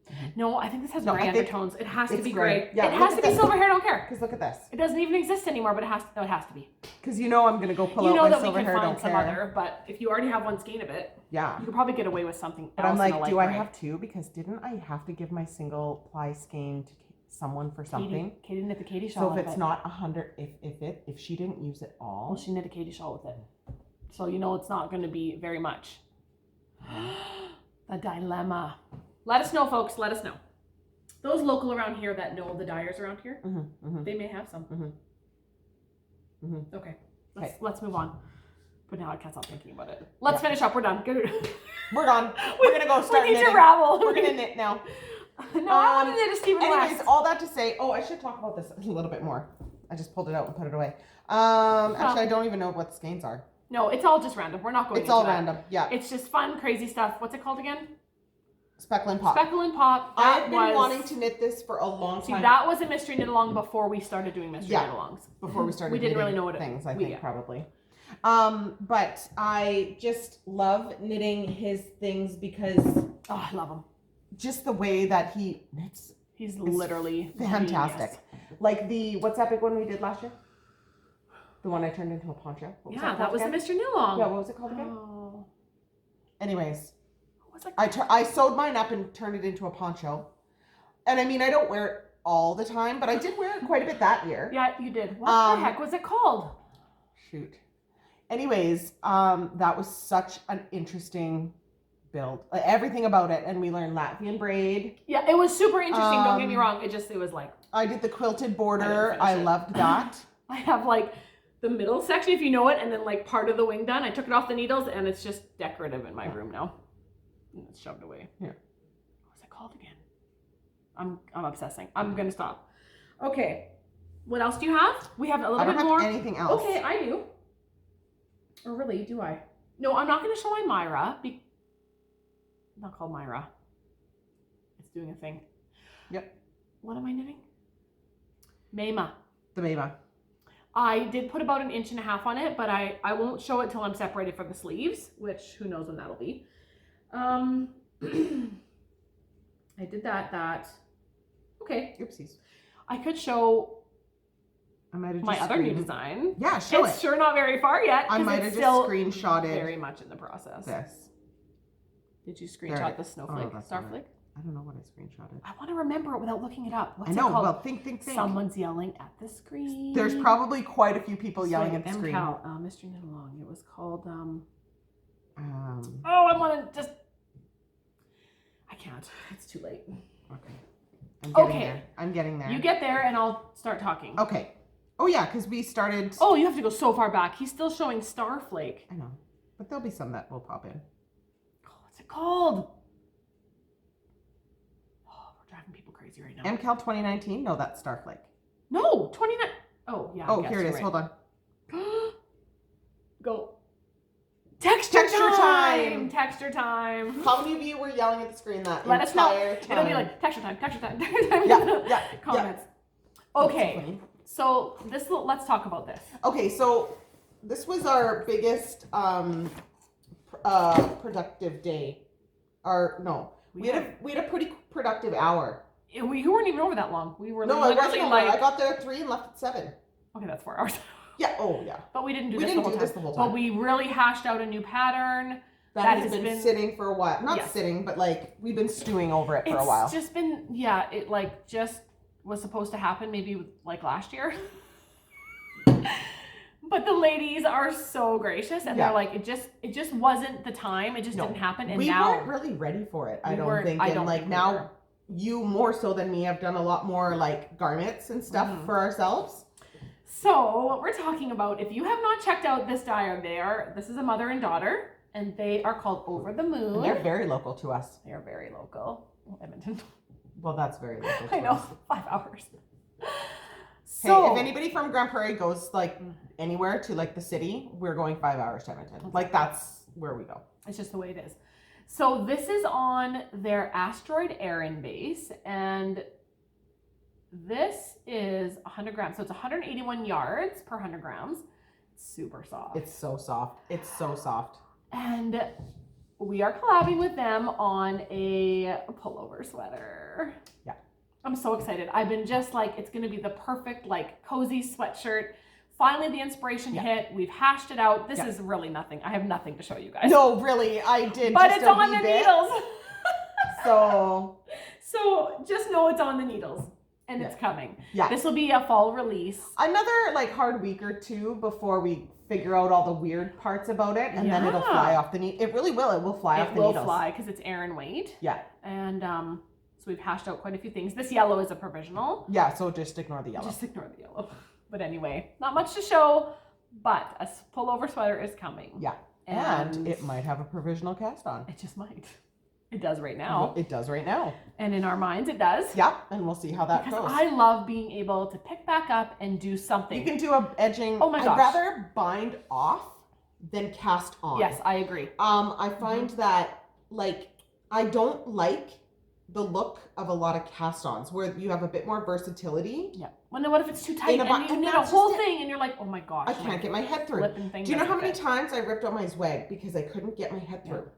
Speaker 2: Mhm.
Speaker 1: No, I think this has
Speaker 2: No,
Speaker 1: gray
Speaker 2: I think
Speaker 1: undertones. It has to
Speaker 2: it's
Speaker 1: be
Speaker 2: gray.
Speaker 1: gray.
Speaker 2: Yeah,
Speaker 1: it
Speaker 2: look
Speaker 1: has
Speaker 2: at
Speaker 1: to be
Speaker 2: this.
Speaker 1: silver hair, don't care.
Speaker 2: Because look at this.
Speaker 1: It doesn't even exist anymore, but it has to be.
Speaker 2: Because you know I'm going to go pull
Speaker 1: You
Speaker 2: out
Speaker 1: know
Speaker 2: my
Speaker 1: that we
Speaker 2: silver
Speaker 1: can
Speaker 2: hair,
Speaker 1: find
Speaker 2: don't
Speaker 1: some
Speaker 2: care.
Speaker 1: other, but if you already have 1 skein of it,
Speaker 2: Yeah.
Speaker 1: you could probably get away with something
Speaker 2: But
Speaker 1: else.
Speaker 2: I'm like,
Speaker 1: in a
Speaker 2: do
Speaker 1: light
Speaker 2: I
Speaker 1: gray.
Speaker 2: have 2? Because didn't I have to give my single ply skein to someone for something?
Speaker 1: Katie knit the Katie shawl.
Speaker 2: So
Speaker 1: with
Speaker 2: if it's
Speaker 1: it.
Speaker 2: not 100, if she didn't use it all,
Speaker 1: Well, she knit a Katie shawl with it. So you know it's not going to be very much. The dilemma. Let us know, folks. Let us know. Those local around here that know the dyers around here, they may have some. Okay. Let's move on. But now I can't stop thinking about it. Let's finish up. We're done. Good.
Speaker 2: we're gone. We're gonna go start
Speaker 1: We need
Speaker 2: knitting.
Speaker 1: to ravel.
Speaker 2: We're gonna knit now.
Speaker 1: No, I want to knit a Stephen
Speaker 2: Anyways,
Speaker 1: West.
Speaker 2: all that to say, oh, I should talk about this a little bit more. I just pulled it out and put it away. Actually, I don't even know what the skeins are.
Speaker 1: No, it's all just random. We're not going.
Speaker 2: It's
Speaker 1: into
Speaker 2: all
Speaker 1: that.
Speaker 2: random. Yeah.
Speaker 1: It's just fun, crazy stuff. What's it called again?
Speaker 2: Speckle and pop.
Speaker 1: Speckle and Pop.
Speaker 2: I've been wanting to knit this for a long
Speaker 1: See,
Speaker 2: time.
Speaker 1: that was a mystery knit along before we started doing mystery
Speaker 2: Yeah.
Speaker 1: knit alongs.
Speaker 2: Before we started
Speaker 1: We didn't really
Speaker 2: knitting
Speaker 1: know what it-
Speaker 2: things, I
Speaker 1: we-
Speaker 2: think
Speaker 1: yeah.
Speaker 2: probably. But I just love knitting his things because
Speaker 1: Oh, I love him.
Speaker 2: just the way that he knits,
Speaker 1: He's literally
Speaker 2: fantastic.
Speaker 1: genius.
Speaker 2: Like what's that big one we did last year? The one I turned into a poncho. What
Speaker 1: Yeah,
Speaker 2: called
Speaker 1: that was the
Speaker 2: again?
Speaker 1: mystery knit along.
Speaker 2: Yeah, what was it called again?
Speaker 1: Oh,
Speaker 2: Anyways,
Speaker 1: what was it?
Speaker 2: I sewed mine up and turned it into a poncho. And I mean, I don't wear it all the time, but I did wear it quite a bit that year.
Speaker 1: Yeah, you did. What the heck was it called?
Speaker 2: Shoot. Anyways, that was such an interesting build. Everything about it. And we learned Latvian braid.
Speaker 1: Yeah, it was super interesting. Don't get me
Speaker 2: Um,
Speaker 1: wrong. It was like,
Speaker 2: I did the quilted
Speaker 1: I didn't
Speaker 2: border.
Speaker 1: finish
Speaker 2: I
Speaker 1: it.
Speaker 2: loved that.
Speaker 1: I have like the middle section, if you know it, and then like part of the wing done. I took it off the needles and it's just decorative in my room now. And it's shoved away.
Speaker 2: Here.
Speaker 1: What's it called again? I'm obsessing. I'm gonna stop. Okay. What else do you have? We have a little
Speaker 2: I don't
Speaker 1: bit
Speaker 2: have
Speaker 1: more.
Speaker 2: anything else.
Speaker 1: Okay, I do. Or really, do I? No, I'm not gonna show my Myra. Not called Myra. It's doing a thing.
Speaker 2: Yep.
Speaker 1: What am I knitting? Mayma.
Speaker 2: The Mama.
Speaker 1: I did put about 1.5 inches on it, but I won't show it till I'm separated from the sleeves, which who knows when that'll be. I did that. Okay.
Speaker 2: Oopsies.
Speaker 1: I could show
Speaker 2: I might have
Speaker 1: my
Speaker 2: just
Speaker 1: other new design.
Speaker 2: Yeah, show
Speaker 1: It's
Speaker 2: it.
Speaker 1: sure not very far yet.
Speaker 2: I
Speaker 1: 'cause
Speaker 2: might
Speaker 1: it's
Speaker 2: have just
Speaker 1: still
Speaker 2: screenshotted
Speaker 1: very much in the process.
Speaker 2: this.
Speaker 1: Did you
Speaker 2: There
Speaker 1: screenshot
Speaker 2: it
Speaker 1: the
Speaker 2: is.
Speaker 1: snowflake,
Speaker 2: Oh, that's not
Speaker 1: starflake?
Speaker 2: I don't know what I screenshotted.
Speaker 1: I want to remember it without looking it up. What's
Speaker 2: I know.
Speaker 1: it called?
Speaker 2: Well, think.
Speaker 1: Someone's yelling at the screen.
Speaker 2: There's probably quite a few people yelling at the screen.
Speaker 1: MCal, Mr. Knit Along. It was called.
Speaker 2: Oh,
Speaker 1: I want to just. I can't. It's too late.
Speaker 2: okay. I'm getting
Speaker 1: Okay.
Speaker 2: there. I'm getting there.
Speaker 1: You get there and I'll start talking.
Speaker 2: Okay. Oh yeah, because we started.
Speaker 1: Oh, you have to go so far back. He's still showing Starflake.
Speaker 2: I know, but there'll be some that will pop in.
Speaker 1: Oh, what's it called? Oh, we're driving people crazy right now.
Speaker 2: MCal 2019. No, that's Starflake.
Speaker 1: No, 29. Oh, yeah. I
Speaker 2: Oh,
Speaker 1: guess
Speaker 2: here it
Speaker 1: you're
Speaker 2: is.
Speaker 1: right.
Speaker 2: Hold on.
Speaker 1: Go. Texture
Speaker 2: time!
Speaker 1: Texture time.
Speaker 2: How many of you were yelling at the screen that
Speaker 1: Let us know.
Speaker 2: entire time?
Speaker 1: It'll be like texture time.
Speaker 2: Yeah.
Speaker 1: Comments.
Speaker 2: That's
Speaker 1: Okay,
Speaker 2: funny.
Speaker 1: so let's talk about this.
Speaker 2: Okay, so this was our biggest productive day. We had a pretty productive hour.
Speaker 1: We weren't even over that long. We were
Speaker 2: No, I
Speaker 1: literally
Speaker 2: wasn't.
Speaker 1: like.
Speaker 2: I got there at 3 and left at 7.
Speaker 1: Okay, that's 4 hours.
Speaker 2: Yeah. Oh, yeah.
Speaker 1: But we didn't do
Speaker 2: We
Speaker 1: this
Speaker 2: didn't
Speaker 1: the whole
Speaker 2: do
Speaker 1: time.
Speaker 2: this the whole time.
Speaker 1: But we really hashed out a new pattern.
Speaker 2: That has been sitting for a while. Not
Speaker 1: Yes.
Speaker 2: sitting, but like we've been stewing over it for a while.
Speaker 1: It's just been, it like just was supposed to happen maybe like last year. But the ladies are so gracious and they're like, it just wasn't the time. It just didn't happen. And
Speaker 2: we
Speaker 1: now
Speaker 2: weren't really ready for it. I
Speaker 1: we
Speaker 2: don't
Speaker 1: weren't-
Speaker 2: think.
Speaker 1: I
Speaker 2: And
Speaker 1: don't
Speaker 2: like
Speaker 1: think we
Speaker 2: now,
Speaker 1: were.
Speaker 2: you more so than me have done a lot more like garments and stuff for ourselves.
Speaker 1: So what we're talking about, if you have not checked out this this is a mother and daughter, and they are called Over the Moon.
Speaker 2: And they're very local to us.
Speaker 1: They are very local. Edmonton.
Speaker 2: Well, that's very local to
Speaker 1: I know,
Speaker 2: us.
Speaker 1: 5 hours.
Speaker 2: Hey,
Speaker 1: So
Speaker 2: if anybody from Grande Prairie goes like anywhere to like the city, we're going 5 hours to Edmonton. Like that's where we go.
Speaker 1: it's just the way it is. So this is on their asteroid Erin base, and this is 100 grams. So it's 181 yards per 100 grams. Super soft.
Speaker 2: It's so soft. It's so soft.
Speaker 1: And we are collabing with them on a pullover sweater.
Speaker 2: Yeah.
Speaker 1: I'm so excited. I've been just like, it's going to be the perfect like cozy sweatshirt. Finally, the inspiration hit. We've hashed it out. This is really nothing. I have nothing to show you guys.
Speaker 2: No, really, I did.
Speaker 1: But
Speaker 2: just
Speaker 1: it's
Speaker 2: a
Speaker 1: on
Speaker 2: wee
Speaker 1: the
Speaker 2: bit.
Speaker 1: needles.
Speaker 2: So
Speaker 1: So just know it's on the needles and it's coming.
Speaker 2: Yeah.
Speaker 1: This will be a fall release.
Speaker 2: another like hard week or two before we figure out all the weird parts about it, and then it'll
Speaker 1: Yeah.
Speaker 2: fly off the needle. It really will. It will fly off
Speaker 1: It
Speaker 2: the
Speaker 1: will
Speaker 2: needles.
Speaker 1: fly because it's Erin weight.
Speaker 2: Yeah.
Speaker 1: And so we've hashed out quite a few things. This yellow is a provisional.
Speaker 2: Yeah. So just ignore the yellow.
Speaker 1: Just ignore the yellow. But anyway, not much to show, but a pullover sweater is coming.
Speaker 2: Yeah. And it might have a provisional cast on.
Speaker 1: It just might. It does right now.
Speaker 2: It does right now.
Speaker 1: And in our minds, it does.
Speaker 2: Yeah. And we'll see how that
Speaker 1: Because
Speaker 2: goes.
Speaker 1: I love being able to pick back up and do something.
Speaker 2: You can do a edging.
Speaker 1: Oh my gosh.
Speaker 2: I'd rather bind off than cast on.
Speaker 1: Yes, I agree.
Speaker 2: I find that like I don't like the look of a lot of cast-ons where you have a bit more versatility.
Speaker 1: Yeah. Well, then what if it's too tight
Speaker 2: In a
Speaker 1: and you
Speaker 2: and
Speaker 1: knit a
Speaker 2: that's
Speaker 1: whole
Speaker 2: just it.
Speaker 1: thing and you're like, oh my gosh.
Speaker 2: I can't get my head through.
Speaker 1: Flipping thing
Speaker 2: Do you know how
Speaker 1: doesn't
Speaker 2: many
Speaker 1: fit.
Speaker 2: times I ripped out my swag because I couldn't get my head through?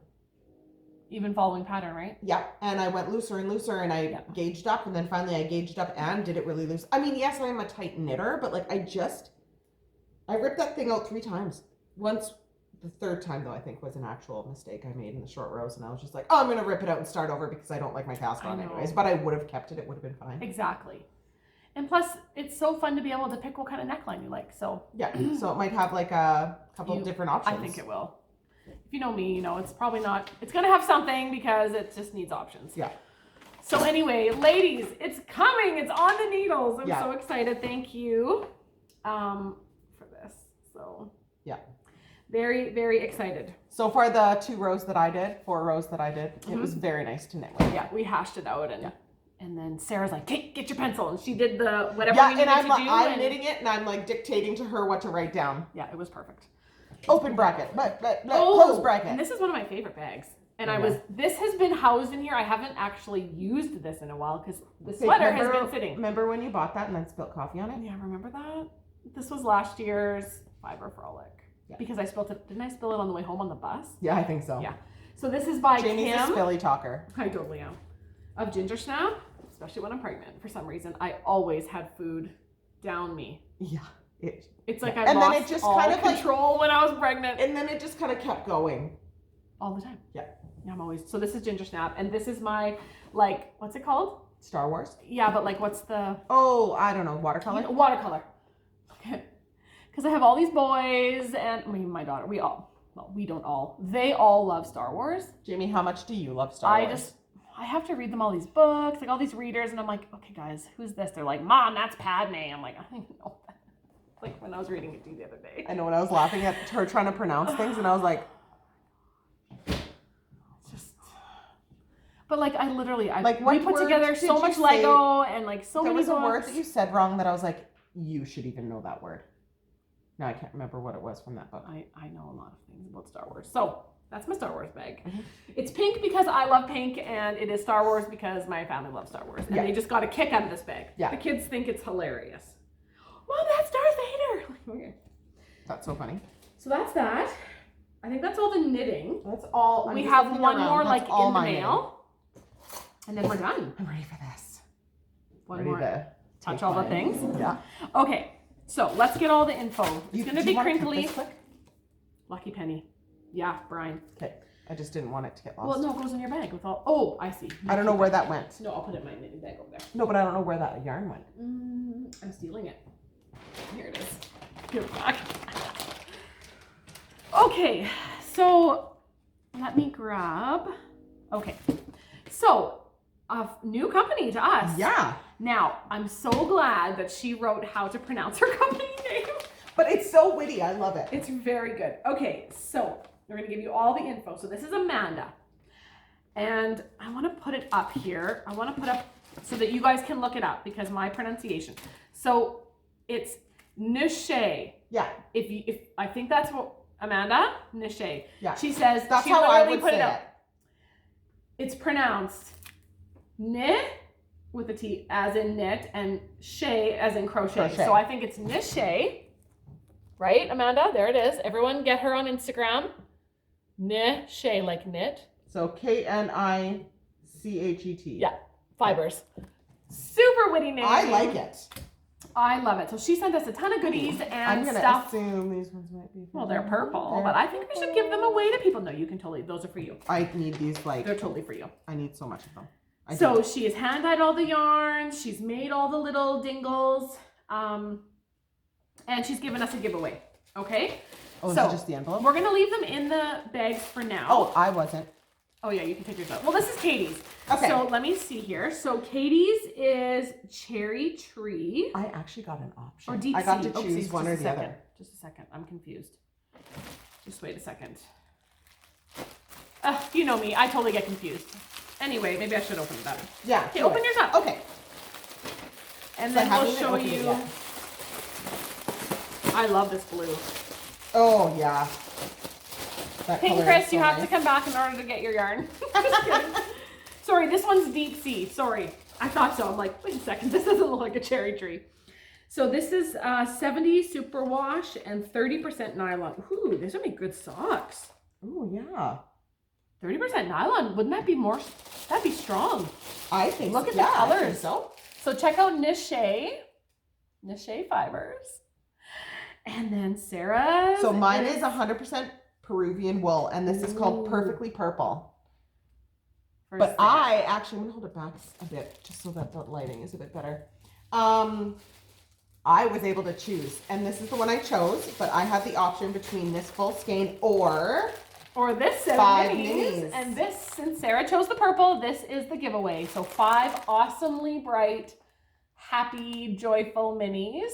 Speaker 1: Even following pattern, right?
Speaker 2: Yeah, and I went looser and looser, and I gauged up, and then finally I gauged up and did it really loose. I mean, yes, I am a tight knitter, but like I ripped that thing out 3 times. Once, the third time though, I think was an actual mistake I made in the short rows, and I was just like, oh, I'm gonna rip it out and start over because I don't like my cast on
Speaker 1: I know.
Speaker 2: anyways. But I would have kept it; it would have been fine.
Speaker 1: Exactly. And plus, it's so fun to be able to pick what kind of neckline you like. So
Speaker 2: Yeah, so it might have like a couple different options.
Speaker 1: I think it will. If you know me, you know it's probably not. It's gonna have something because it just needs options.
Speaker 2: Yeah.
Speaker 1: So anyway, ladies, it's coming. It's on the needles. I'm
Speaker 2: Yeah.
Speaker 1: so excited. Thank you, for this. So
Speaker 2: Yeah.
Speaker 1: Very, very excited.
Speaker 2: So far, the 4 rows that I did, it was very nice to knit with.
Speaker 1: Yeah, we hashed it out and then Sarah's like, "Kate, get your pencil," and she did the whatever
Speaker 2: Yeah,
Speaker 1: we needed
Speaker 2: and
Speaker 1: to do.
Speaker 2: I'm knitting it, and I'm like dictating to her what to write down.
Speaker 1: Yeah, it was perfect.
Speaker 2: Open bracket, close bracket.
Speaker 1: And this is one of my favorite bags. And
Speaker 2: Yeah.
Speaker 1: this has been housed in here. I haven't actually used this in a while because the sweater has been sitting.
Speaker 2: Remember when you bought that and then spilled coffee on it?
Speaker 1: Yeah, remember that? This was last year's Fiber Frolic.
Speaker 2: Yeah.
Speaker 1: Because I spilled it. Didn't I spill it on the way home on the bus?
Speaker 2: Yeah, I think so.
Speaker 1: Yeah. So this is by
Speaker 2: Jamie's
Speaker 1: Kim.
Speaker 2: a spilly talker.
Speaker 1: I totally am. Of Ginger Snap, especially when I'm pregnant. For some reason, I always had food down me.
Speaker 2: Yeah.
Speaker 1: It's like I
Speaker 2: And then
Speaker 1: lost
Speaker 2: it just
Speaker 1: all
Speaker 2: kind of like-
Speaker 1: control when I was pregnant.
Speaker 2: And then it just kind of kept going.
Speaker 1: All the time.
Speaker 2: Yeah.
Speaker 1: I'm always. So this is Ginger Snap, and this is my like what's it called?
Speaker 2: Star Wars?
Speaker 1: Yeah, but like what's the
Speaker 2: Oh, I don't know. Watercolor?
Speaker 1: watercolor? Okay. Because I have all these boys, and I mean my daughter. We don't all. They all love Star Wars.
Speaker 2: Jamie, how much do you love Star Wars?
Speaker 1: I have to read them all these books, like all these readers, and I'm like, okay, guys, who's this? They're like, Mom, that's Padme. I'm like, I don't even know that. Like when I was reading it to you the other day.
Speaker 2: I know when I was laughing at her trying to pronounce things, and I was like,
Speaker 1: But like I literally,
Speaker 2: Like,
Speaker 1: we
Speaker 2: what
Speaker 1: put
Speaker 2: words
Speaker 1: together
Speaker 2: did
Speaker 1: so
Speaker 2: you
Speaker 1: much
Speaker 2: say?
Speaker 1: Lego and like so
Speaker 2: there
Speaker 1: many
Speaker 2: was a word
Speaker 1: books.
Speaker 2: that you said wrong that I was like, you should even know that word. No, I can't remember what it was from that book.
Speaker 1: I know a lot of things about Star Wars. So that's my Star Wars bag.
Speaker 2: Mhm.
Speaker 1: It's pink because I love pink, and it is Star Wars because my family loves Star Wars. And
Speaker 2: Yeah.
Speaker 1: they just got a kick out of this bag.
Speaker 2: Yeah.
Speaker 1: The kids think it's hilarious. Mom, that's Darth Vader. Like, okay.
Speaker 2: That's so funny.
Speaker 1: So that's that. I think that's all the knitting.
Speaker 2: That's all. I'm
Speaker 1: We
Speaker 2: just
Speaker 1: have
Speaker 2: looking
Speaker 1: one
Speaker 2: around.
Speaker 1: more
Speaker 2: That's
Speaker 1: like
Speaker 2: all
Speaker 1: in the
Speaker 2: my
Speaker 1: mail. And then we're done.
Speaker 2: knitting. I'm ready for this.
Speaker 1: One
Speaker 2: Ready
Speaker 1: more.
Speaker 2: to
Speaker 1: Touch
Speaker 2: take
Speaker 1: all the
Speaker 2: mine.
Speaker 1: things.
Speaker 2: Yeah.
Speaker 1: Okay. So let's get all the info. It's
Speaker 2: You-
Speaker 1: going
Speaker 2: do
Speaker 1: to be
Speaker 2: you wanna cut
Speaker 1: crinkly.
Speaker 2: this quick?
Speaker 1: Lucky penny. Yeah, Brian.
Speaker 2: Okay. I just didn't want it to get lost.
Speaker 1: Well, no, it goes in your bag with all. Oh, I see.
Speaker 2: I don't know where that went.
Speaker 1: No, I'll put it in my knitting bag over there.
Speaker 2: No, but I don't know where that yarn went.
Speaker 1: I'm stealing it. Here it is. Give it back. Okay, so let me grab. Okay, so a new company to us.
Speaker 2: Yeah.
Speaker 1: Now, I'm so glad that she wrote how to pronounce her company name.
Speaker 2: But it's so witty. I love it.
Speaker 1: It's very good. Okay, so we're going to give you all the info. So this is Amanda. And I want to put it up here. I want to put up so that you guys can look it up because my pronunciation. So it's Nishay.
Speaker 2: Yeah.
Speaker 1: If I think that's what Amanda Nishay.
Speaker 2: Yeah.
Speaker 1: She says
Speaker 2: That's
Speaker 1: she
Speaker 2: how I
Speaker 1: literally
Speaker 2: would
Speaker 1: put
Speaker 2: say
Speaker 1: it up.
Speaker 2: it.
Speaker 1: It's pronounced Ni with a T as in knit and shay as in crochet.
Speaker 2: Crochet.
Speaker 1: So I think it's Nishay. Right, Amanda? There it is. Everyone get her on Instagram. Nishay, like knit.
Speaker 2: So Knichet.
Speaker 1: Yeah, fibers. Super witty name.
Speaker 2: I like it.
Speaker 1: I love it. So she sent us a ton of goodies and
Speaker 2: I'm gonna
Speaker 1: stuff.
Speaker 2: assume these ones might be.
Speaker 1: Well, they're purple, but I think we should give them away to people. No, you can totally. Those are for you.
Speaker 2: I need these like.
Speaker 1: They're totally for you.
Speaker 2: I need so much of them. I
Speaker 1: So
Speaker 2: do.
Speaker 1: she has hand dyed all the yarns. She's made all the little dingles, and she's given us a giveaway. Okay.
Speaker 2: Oh, is
Speaker 1: so
Speaker 2: it just the envelope?
Speaker 1: we're gonna leave them in the bags for now.
Speaker 2: Oh, I wasn't.
Speaker 1: Oh yeah, you can take yours out. Well, this is Katie's.
Speaker 2: Okay.
Speaker 1: So let me see here. So Katie's is cherry tree
Speaker 2: I actually got an option.
Speaker 1: or deep
Speaker 2: I got to
Speaker 1: sea.
Speaker 2: choose
Speaker 1: Oopsies,
Speaker 2: one or
Speaker 1: just a
Speaker 2: the
Speaker 1: second.
Speaker 2: other.
Speaker 1: Just a second. I'm confused. Just wait a second. You know me. I totally get confused. Anyway, maybe I should open it up.
Speaker 2: Yeah.
Speaker 1: Okay,
Speaker 2: do
Speaker 1: open
Speaker 2: it.
Speaker 1: yours up.
Speaker 2: Okay.
Speaker 1: And
Speaker 2: So I
Speaker 1: then we'll
Speaker 2: haven't
Speaker 1: show
Speaker 2: opened it
Speaker 1: you.
Speaker 2: yet.
Speaker 1: I love this blue.
Speaker 2: Oh yeah. That
Speaker 1: Pink
Speaker 2: color
Speaker 1: Chris,
Speaker 2: is
Speaker 1: you
Speaker 2: so
Speaker 1: have
Speaker 2: nice.
Speaker 1: to come back in order to get your yarn. Just kidding. Sorry, this one's deep sea. Sorry. I thought so. I'm like, wait a second. This doesn't look like a cherry tree. So this is 70 superwash and 30% nylon. Ooh, these would make good socks.
Speaker 2: Oh yeah.
Speaker 1: 30% nylon. Wouldn't that be more? That'd be strong.
Speaker 2: I think.
Speaker 1: Look
Speaker 2: so.
Speaker 1: at the
Speaker 2: Yeah, I think
Speaker 1: colors.
Speaker 2: So.
Speaker 1: So check out Nishay fibers. And then Sarah's.
Speaker 2: So mine is 100% Peruvian wool, and this is called
Speaker 1: Ooh.
Speaker 2: Perfectly Purple.
Speaker 1: for
Speaker 2: But
Speaker 1: Sarah.
Speaker 2: I actually, I'm gonna hold it back a bit just so that the lighting is a bit better. I was able to choose, and this is the one I chose, but I had the option between this full skein or
Speaker 1: Or this set
Speaker 2: 5
Speaker 1: of minis.
Speaker 2: minis.
Speaker 1: And this, since Sarah chose the purple, this is the giveaway. So 5 awesomely bright, happy, joyful minis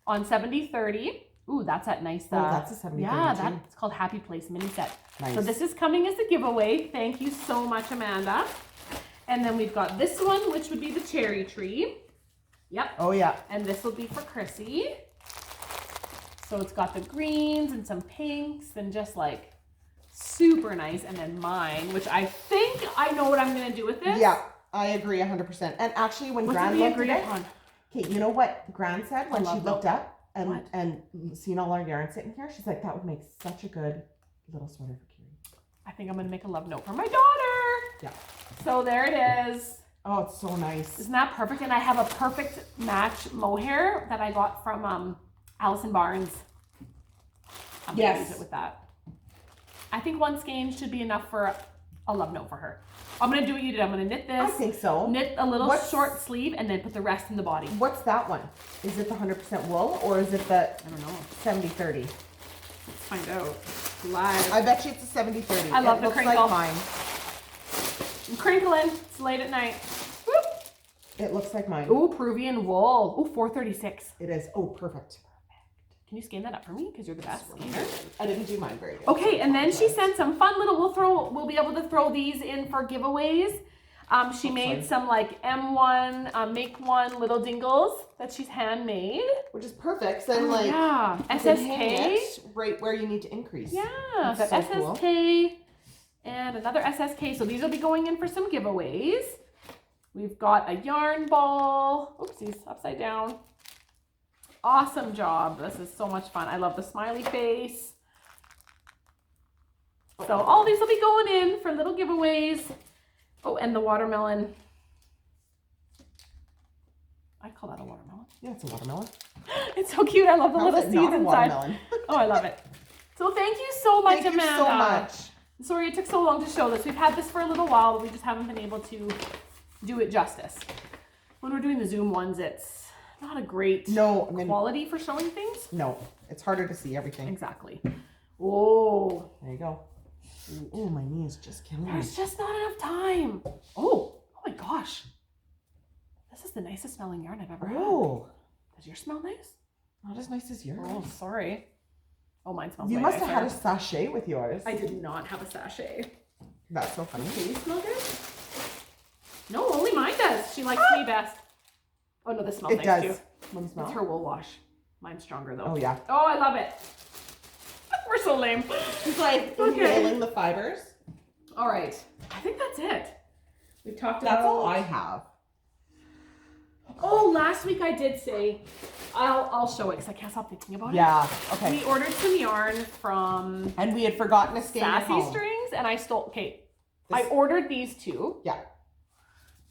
Speaker 1: on 70/30. Ooh, that's that nice.
Speaker 2: Oh, that's a 70
Speaker 1: Yeah,
Speaker 2: 32.
Speaker 1: that's called Happy Place mini set.
Speaker 2: Nice.
Speaker 1: So this is coming as a giveaway. Thank you so much, Amanda. And then we've got this one, which would be the cherry tree. Yep.
Speaker 2: Oh yeah.
Speaker 1: And this will be for Chrissy. So it's got the greens and some pinks and just like super nice. And then mine, which I think I know what I'm going to do with this.
Speaker 2: Yeah, I agree 100%. And actually, when
Speaker 1: What did
Speaker 2: Grande
Speaker 1: we
Speaker 2: looked
Speaker 1: agree
Speaker 2: at it,
Speaker 1: upon?
Speaker 2: okay, you know what Grande said when
Speaker 1: I
Speaker 2: she
Speaker 1: love
Speaker 2: looked up
Speaker 1: What?
Speaker 2: and seen all our yarn sitting here? She's like, that would make such a good little sweater for Kiri.
Speaker 1: I think I'm going to make a love note for my daughter.
Speaker 2: Yeah.
Speaker 1: So there it is.
Speaker 2: Oh, it's so nice.
Speaker 1: Isn't that perfect? And I have a perfect match mohair that I got from Allison Barnes. I'm gonna use it with that. I think one skein should be enough for a love note for her. I'm gonna do what you did. I'm gonna knit this.
Speaker 2: I think so.
Speaker 1: Knit a little
Speaker 2: What's-
Speaker 1: short sleeve and then put the rest in the body.
Speaker 2: What's that one? Is it the 100% wool or is it the
Speaker 1: I don't know.
Speaker 2: 70-30?
Speaker 1: Let's find out. Live.
Speaker 2: I bet you it's a 70-30.
Speaker 1: I love
Speaker 2: it
Speaker 1: the
Speaker 2: looks
Speaker 1: crinkle.
Speaker 2: like mine.
Speaker 1: I'm crinkling. It's late at night. Whoop.
Speaker 2: It looks like mine.
Speaker 1: Ooh, Peruvian wool. Ooh, 436.
Speaker 2: It is. Oh, perfect.
Speaker 1: Can you scan that up for me? Because you're the best scanner.
Speaker 2: I didn't do mine very good.
Speaker 1: Okay, and then she sent some fun little, we'll be able to throw these in for giveaways. She made some like M1, make one little dingles that she's handmade.
Speaker 2: Which is perfect. Then like
Speaker 1: yeah,
Speaker 2: you can hang
Speaker 1: SSK.
Speaker 2: it right where you need to increase.
Speaker 1: Yeah,
Speaker 2: That's
Speaker 1: so
Speaker 2: so cool.
Speaker 1: SSK and another SSK. So these will be going in for some giveaways. We've got a yarn ball. Oopsies, upside down. Awesome job. This is so much fun. I love the smiley face. So all these will be going in for little giveaways. Oh, and the watermelon. I call that a watermelon.
Speaker 2: Yeah, it's a watermelon.
Speaker 1: It's so cute. I love the
Speaker 2: How
Speaker 1: little
Speaker 2: is it
Speaker 1: seeds
Speaker 2: not a
Speaker 1: inside.
Speaker 2: watermelon?
Speaker 1: Oh, I love it. So thank you so much,
Speaker 2: Thank you
Speaker 1: Amanda.
Speaker 2: so much.
Speaker 1: Sorry it took so long to show this. We've had this for a little while, but we just haven't been able to do it justice. When we're doing the Zoom ones, it's not a great
Speaker 2: No, I mean,
Speaker 1: quality for showing things.
Speaker 2: no. It's harder to see everything.
Speaker 1: Exactly. Oh,
Speaker 2: There you go. Oh, my knee is just killing me.
Speaker 1: there's just not enough time. Oh my gosh. This is the nicest smelling yarn I've ever had.
Speaker 2: Oh,
Speaker 1: Does yours smell nice?
Speaker 2: not as nice as yours.
Speaker 1: Oh, sorry. Oh, mine smells
Speaker 2: You
Speaker 1: way
Speaker 2: must have had a
Speaker 1: nicer.
Speaker 2: sachet with yours.
Speaker 1: I did not have a sachet.
Speaker 2: That's so funny.
Speaker 1: Do you smell good? No, only mine does. She likes me best. Oh no, this smells
Speaker 2: It
Speaker 1: nice
Speaker 2: does.
Speaker 1: too.
Speaker 2: Let me smell.
Speaker 1: It's her wool wash. Mine's stronger though.
Speaker 2: Oh, yeah.
Speaker 1: Oh, I love it. We're so lame.
Speaker 2: She's like
Speaker 1: Okay.
Speaker 2: inhaling the fibers.
Speaker 1: All right. I think that's it. We've talked
Speaker 2: That's
Speaker 1: about.
Speaker 2: all I have.
Speaker 1: Oh, last week I did say, I'll show it because I can't stop thinking about it.
Speaker 2: Yeah. Okay.
Speaker 1: We ordered some yarn from
Speaker 2: And we had forgotten a skein at
Speaker 1: Sassy
Speaker 2: home.
Speaker 1: Strings, and I stole. Okay,
Speaker 2: This-
Speaker 1: I ordered these two.
Speaker 2: Yeah.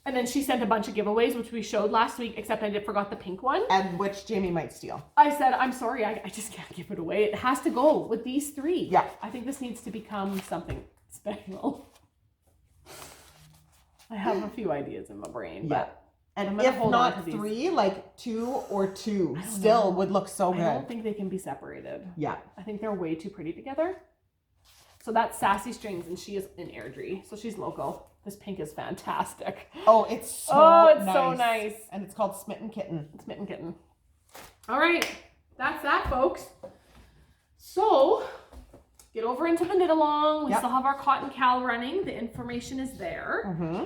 Speaker 1: And then she sent a bunch of giveaways, which we showed last week, except I forgot the pink one.
Speaker 2: And which Jamie might steal.
Speaker 1: I said, I'm sorry, I just can't give it away. It has to go with these three.
Speaker 2: Yeah.
Speaker 1: I think this needs to become something special. I have a few ideas in my brain,
Speaker 2: Yeah.
Speaker 1: but
Speaker 2: And
Speaker 1: I'm gonna
Speaker 2: if
Speaker 1: hold on
Speaker 2: not
Speaker 1: to these.
Speaker 2: 3, like 2 or 2
Speaker 1: I don't
Speaker 2: still
Speaker 1: know.
Speaker 2: would look so
Speaker 1: I
Speaker 2: good.
Speaker 1: don't think they can be separated.
Speaker 2: Yeah.
Speaker 1: I think they're way too pretty together. So that's Sassy Strings, and she is in Airdrie, so she's local. This pink is fantastic.
Speaker 2: Oh, it's so
Speaker 1: Oh,
Speaker 2: nice.
Speaker 1: it's so nice.
Speaker 2: And it's called Smitten Kitten.
Speaker 1: It's Mitten Kitten. All right, that's that, folks. So, get over into the knit along. We
Speaker 2: Yep.
Speaker 1: still have our cotton cal running. The information is there.
Speaker 2: Mm-hmm.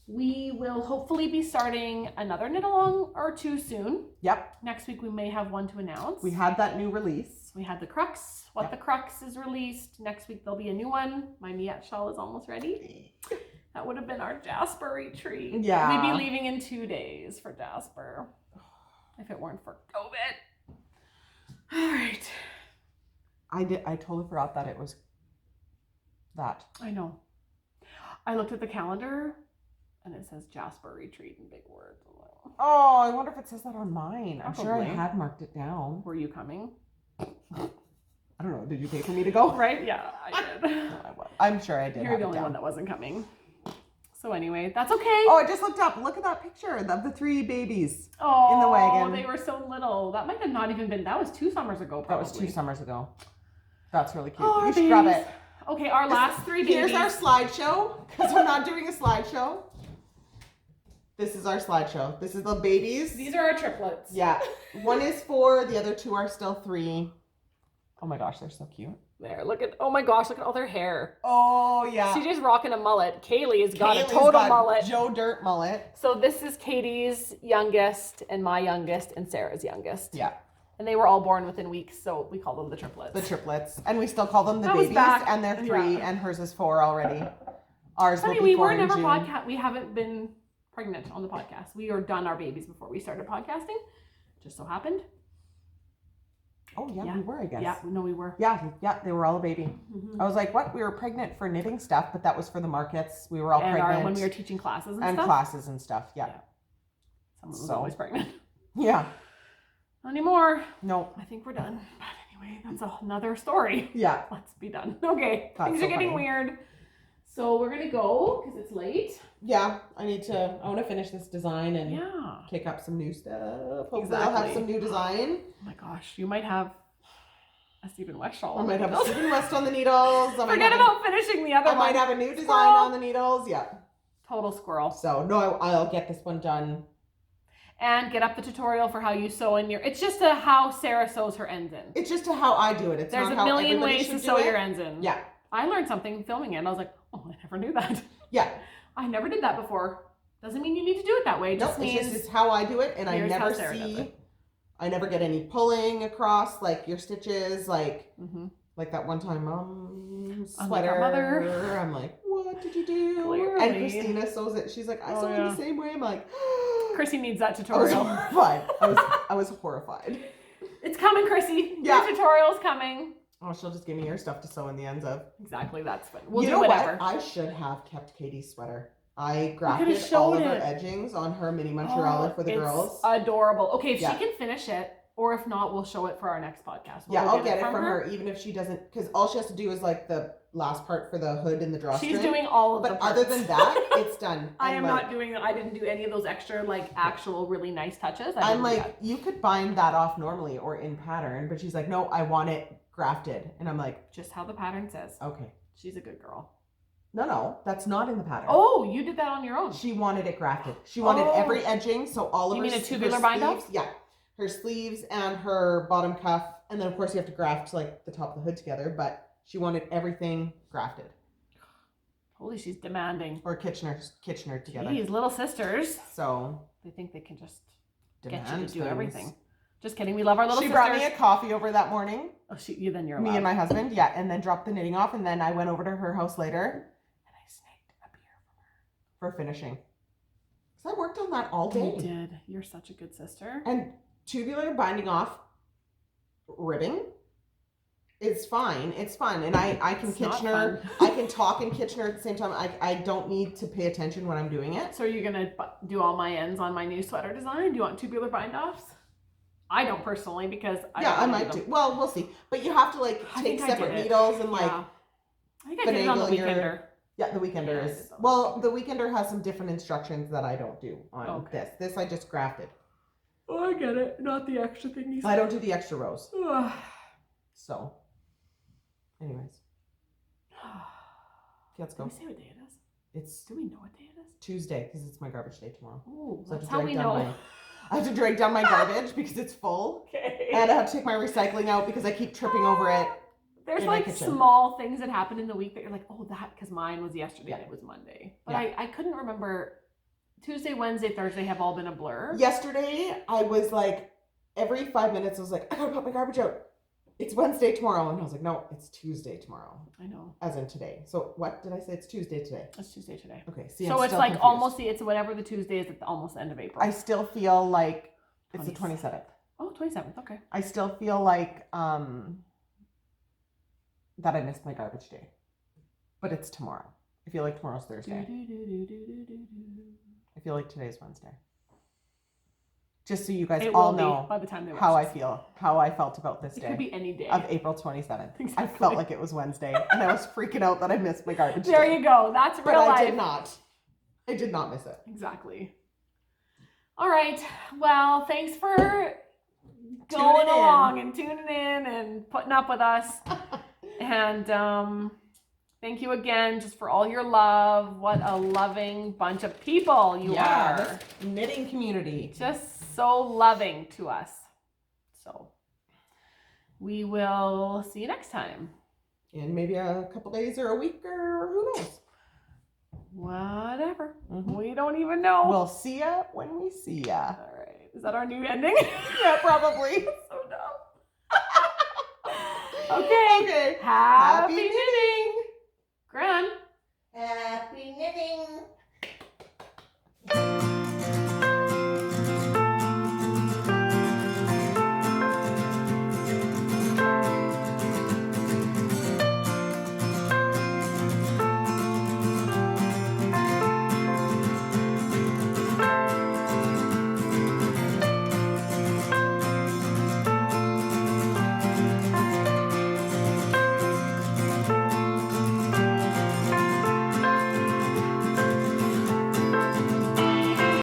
Speaker 1: We will hopefully be starting another knit along or two soon.
Speaker 2: Yep.
Speaker 1: Next week we may have one to announce.
Speaker 2: We had that new release.
Speaker 1: We had the Crux.
Speaker 2: Yep.
Speaker 1: The Crux is released. Next week there'll be a new one. My Miette shawl is almost ready. That would have been our Jasper retreat.
Speaker 2: Yeah.
Speaker 1: We'd be leaving in 2 days for Jasper. If it weren't for COVID. All right.
Speaker 2: I totally forgot that it was that.
Speaker 1: I know. I looked at the calendar and it says Jasper retreat in big words.
Speaker 2: Oh, I wonder if it says that on mine. I'm sure I
Speaker 1: Probably.
Speaker 2: had marked it down.
Speaker 1: Were you coming?
Speaker 2: I don't know. Did you pay for me to go?
Speaker 1: Right? Yeah, I did.
Speaker 2: I'm sure I did.
Speaker 1: You're
Speaker 2: have
Speaker 1: the
Speaker 2: it
Speaker 1: only
Speaker 2: down.
Speaker 1: one that wasn't coming. So anyway, that's okay.
Speaker 2: Oh, I just looked up. Look at that picture of the 3 babies.
Speaker 1: Oh,
Speaker 2: in the wagon.
Speaker 1: They were so little. That might have not even been. That was 2 summers ago. Probably.
Speaker 2: That was 2 summers ago. That's really cute.
Speaker 1: Oh,
Speaker 2: You should grab
Speaker 1: babies.
Speaker 2: it.
Speaker 1: Okay, our last 3 babies.
Speaker 2: Here's our slideshow, because we're not doing a slideshow. This is our slideshow. This is the babies.
Speaker 1: These are our triplets.
Speaker 2: Yeah. 1 is 4, the other 2 are still 3. Oh my gosh, they're so cute.
Speaker 1: There, look at, oh my gosh, look at all their hair.
Speaker 2: Oh yeah.
Speaker 1: CJ's rocking a mullet. Kaylee's got
Speaker 2: Kaylee's
Speaker 1: a total
Speaker 2: got
Speaker 1: mullet.
Speaker 2: Joe Dirt mullet.
Speaker 1: So this is Katie's youngest and my youngest and Sarah's youngest.
Speaker 2: Yeah.
Speaker 1: And they were all born within weeks, so we call them the triplets.
Speaker 2: The triplets. And we still call them the
Speaker 1: That was
Speaker 2: babies.
Speaker 1: back-
Speaker 2: And they're 3
Speaker 1: yeah.
Speaker 2: and hers is 4 already. Ours will
Speaker 1: Funny,
Speaker 2: be
Speaker 1: we
Speaker 2: 4
Speaker 1: were
Speaker 2: in
Speaker 1: never
Speaker 2: June.
Speaker 1: podcast. We haven't been pregnant on the podcast. We were done our babies before we started podcasting. Just so happened.
Speaker 2: Oh yeah,
Speaker 1: Yeah.
Speaker 2: we were, I guess.
Speaker 1: Yeah, no, we were.
Speaker 2: Yeah, they were all a baby.
Speaker 1: Mhm.
Speaker 2: I was like, what? We were pregnant for knitting stuff, but that was for the markets. We were all
Speaker 1: And
Speaker 2: pregnant.
Speaker 1: when we were teaching classes and,
Speaker 2: and
Speaker 1: stuff.
Speaker 2: classes and stuff. Yeah.
Speaker 1: Someone was
Speaker 2: So-
Speaker 1: always pregnant.
Speaker 2: Yeah.
Speaker 1: Not anymore.
Speaker 2: No.
Speaker 1: I think we're done. But anyway, that's another story.
Speaker 2: Yeah.
Speaker 1: Let's be done. Okay,
Speaker 2: That's
Speaker 1: things
Speaker 2: so
Speaker 1: are getting
Speaker 2: funny.
Speaker 1: weird. So we're gonna go because it's late.
Speaker 2: Yeah. I want to finish this design and
Speaker 1: Yeah.
Speaker 2: pick up some new stuff. Hopefully I'll have
Speaker 1: Exactly.
Speaker 2: some new design.
Speaker 1: Oh my gosh, you might have a Stephen West shawl.
Speaker 2: I
Speaker 1: on
Speaker 2: might
Speaker 1: the
Speaker 2: have a
Speaker 1: needles.
Speaker 2: Stephen West on the needles.
Speaker 1: Forget about finishing the other
Speaker 2: I might
Speaker 1: one.
Speaker 2: have a new design
Speaker 1: Squirrel.
Speaker 2: on the needles. Yeah.
Speaker 1: Total squirrel.
Speaker 2: So no, I'll get this one done.
Speaker 1: And get up the tutorial for how you sew in your. It's just a how Sarah sews her ends in.
Speaker 2: It's just how I do it. It's
Speaker 1: There's
Speaker 2: not
Speaker 1: a
Speaker 2: how
Speaker 1: million
Speaker 2: everybody
Speaker 1: ways
Speaker 2: should
Speaker 1: to
Speaker 2: do
Speaker 1: sew
Speaker 2: it.
Speaker 1: your ends in.
Speaker 2: Yeah.
Speaker 1: I learned something filming it, and I was like, oh, I never knew that.
Speaker 2: Yeah.
Speaker 1: I never did that before. Doesn't mean you need to do it that way. It
Speaker 2: No,
Speaker 1: just
Speaker 2: it's
Speaker 1: means
Speaker 2: just it's how I do it, and I
Speaker 1: here's how
Speaker 2: never
Speaker 1: Sarah does
Speaker 2: see.
Speaker 1: it.
Speaker 2: I never get any pulling across like your stitches, like
Speaker 1: Mhm.
Speaker 2: that one time
Speaker 1: Unlike
Speaker 2: sweater.
Speaker 1: our mother.
Speaker 2: I'm like, what did you do?
Speaker 1: Clearly.
Speaker 2: And Christina sews it. She's like, I
Speaker 1: Oh,
Speaker 2: sew it
Speaker 1: yeah.
Speaker 2: the same way. I'm like,
Speaker 1: Chrissy needs that
Speaker 2: I was
Speaker 1: tutorial.
Speaker 2: horrified. I was horrified.
Speaker 1: It's coming, Chrissy.
Speaker 2: Yeah.
Speaker 1: Your tutorial's coming.
Speaker 2: Oh, she'll just give me your stuff to sew in the ends of.
Speaker 1: Exactly, that's fun. We'll
Speaker 2: you
Speaker 1: do
Speaker 2: know
Speaker 1: whatever.
Speaker 2: what? I should have kept Katie's sweater. I
Speaker 1: could've
Speaker 2: grafted all of
Speaker 1: showed
Speaker 2: her
Speaker 1: it.
Speaker 2: edgings on her mini mozzarella for the
Speaker 1: it's
Speaker 2: girls.
Speaker 1: Adorable. Okay, if
Speaker 2: Yeah.
Speaker 1: she can finish it, or if not, we'll show it for our next podcast.
Speaker 2: Yeah,
Speaker 1: We'll
Speaker 2: I'll get it from her, even if she doesn't, because all she has to do is like the last part for the hood and the drawstring.
Speaker 1: She's doing all of the
Speaker 2: But
Speaker 1: parts.
Speaker 2: other than that, it's done.
Speaker 1: I
Speaker 2: And,
Speaker 1: am
Speaker 2: like,
Speaker 1: not doing that. I didn't do any of those extra, like, actual really nice touches. I
Speaker 2: I'm
Speaker 1: didn't do
Speaker 2: like, you could bind that off normally or in pattern, but she's like, no, I want it grafted. And I'm like,
Speaker 1: that. Just how the pattern says.
Speaker 2: okay.
Speaker 1: She's a good girl.
Speaker 2: No, that's not in the pattern.
Speaker 1: Oh, you did that on your own.
Speaker 2: She wanted it grafted. She wanted
Speaker 1: Oh.
Speaker 2: every edging, so all of
Speaker 1: You
Speaker 2: her
Speaker 1: mean a
Speaker 2: her
Speaker 1: tubular bind off?
Speaker 2: sleeves- Yeah, her sleeves and her bottom cuff, and then of course you have to graft like the top of the hood together. But she wanted everything grafted
Speaker 1: Holy, she's demanding.
Speaker 2: or Kitchener together.
Speaker 1: Jeez, little sisters.
Speaker 2: So
Speaker 1: They think they can just
Speaker 2: demand
Speaker 1: get you to do
Speaker 2: things.
Speaker 1: everything. Just kidding. We love our little
Speaker 2: She
Speaker 1: sisters.
Speaker 2: brought me a coffee over that morning.
Speaker 1: Oh, then you're
Speaker 2: Me
Speaker 1: allowed.
Speaker 2: and my husband, yeah, and then dropped the knitting off, and then I went over to her house later, and I snagged a beer from her for finishing. Cause I worked on that all
Speaker 1: You
Speaker 2: day.
Speaker 1: did. You're such a good sister.
Speaker 2: And tubular binding off ribbing is fine. It's fun, and I can
Speaker 1: It's not
Speaker 2: Kitchener.
Speaker 1: fun.
Speaker 2: I can talk in Kitchener at the same time. I don't need to pay attention when I'm doing it.
Speaker 1: So are you gonna do all my ends on my new sweater design? Do you want tubular bind offs? I don't personally because I
Speaker 2: Yeah,
Speaker 1: don't
Speaker 2: I
Speaker 1: wanna
Speaker 2: might
Speaker 1: them.
Speaker 2: do. Well, we'll see. But you have to like
Speaker 1: I
Speaker 2: take
Speaker 1: think I
Speaker 2: separate
Speaker 1: did it.
Speaker 2: needles and like.
Speaker 1: Yeah. I think I did it on the
Speaker 2: finagle your-
Speaker 1: weekender.
Speaker 2: Yeah, the Weekender
Speaker 1: Yeah, I
Speaker 2: is
Speaker 1: did that.
Speaker 2: well. The Weekender has some different instructions that I don't do on
Speaker 1: Okay.
Speaker 2: this. This I just grafted.
Speaker 1: Oh, I get it. Not the extra thingies.
Speaker 2: I don't do the extra rows.
Speaker 1: Ugh.
Speaker 2: So, anyways, let's
Speaker 1: Do
Speaker 2: go.
Speaker 1: we say what day it is?
Speaker 2: It's
Speaker 1: Do we know what day it is?
Speaker 2: Tuesday because it's my garbage day tomorrow.
Speaker 1: Oh,
Speaker 2: So I have
Speaker 1: that's
Speaker 2: to
Speaker 1: how
Speaker 2: drag
Speaker 1: we
Speaker 2: down
Speaker 1: know.
Speaker 2: my. I have to drag down my garbage because it's full,
Speaker 1: Okay.
Speaker 2: and I have to take my recycling out because I keep tripping over it.
Speaker 1: There's
Speaker 2: in my
Speaker 1: like
Speaker 2: kitchen.
Speaker 1: small things that happen in the week that you're like, oh, that, because mine was yesterday and
Speaker 2: Yeah.
Speaker 1: it was Monday. But
Speaker 2: Yeah.
Speaker 1: I couldn't remember. Tuesday, Wednesday, Thursday have all been a blur.
Speaker 2: Yesterday, I was like, every 5 minutes, I was like, I gotta put my garbage out. It's Wednesday tomorrow, and I was like, no, it's Tuesday tomorrow,
Speaker 1: I know.
Speaker 2: as in today. So what did I say? It's Tuesday today.
Speaker 1: It's Tuesday today.
Speaker 2: Okay, see,
Speaker 1: So
Speaker 2: I'm
Speaker 1: it's
Speaker 2: still
Speaker 1: like
Speaker 2: confused.
Speaker 1: almost, it's whatever the Tuesday is at the almost end of April.
Speaker 2: I still feel like it's the
Speaker 1: 27th.
Speaker 2: 27th.
Speaker 1: Oh, 27th. Okay.
Speaker 2: I still feel like that I missed my garbage day, but it's tomorrow. I feel like tomorrow's Thursday. I feel like today's Wednesday. Just so you guys
Speaker 1: It
Speaker 2: all
Speaker 1: will
Speaker 2: know
Speaker 1: be by the time they watch
Speaker 2: how I
Speaker 1: this.
Speaker 2: feel, how I felt about this
Speaker 1: It
Speaker 2: day
Speaker 1: could be any day.
Speaker 2: of April 27th. I
Speaker 1: Exactly.
Speaker 2: felt like it was Wednesday, and I was freaking out that I missed my garbage
Speaker 1: There
Speaker 2: day.
Speaker 1: you go. That's
Speaker 2: But
Speaker 1: real
Speaker 2: I
Speaker 1: life.
Speaker 2: did not. I did not miss it.
Speaker 1: Exactly. All right. Well, thanks for going
Speaker 2: Tuning in.
Speaker 1: along and tuning in and putting up with us. And thank you again just for all your love. What a loving bunch of people you are.
Speaker 2: this knitting community.
Speaker 1: Just so loving to us. So we will see you next time.
Speaker 2: In maybe a couple days or a week or who knows.
Speaker 1: Whatever.
Speaker 2: Mhm.
Speaker 1: We don't even know.
Speaker 2: We'll see ya when we see ya.
Speaker 1: All right. Is that our new ending?
Speaker 2: Yeah, probably.
Speaker 1: So dumb. Okay.
Speaker 2: Okay.
Speaker 1: Happy
Speaker 2: Happy knitting.
Speaker 1: Gran.
Speaker 3: Happy knitting.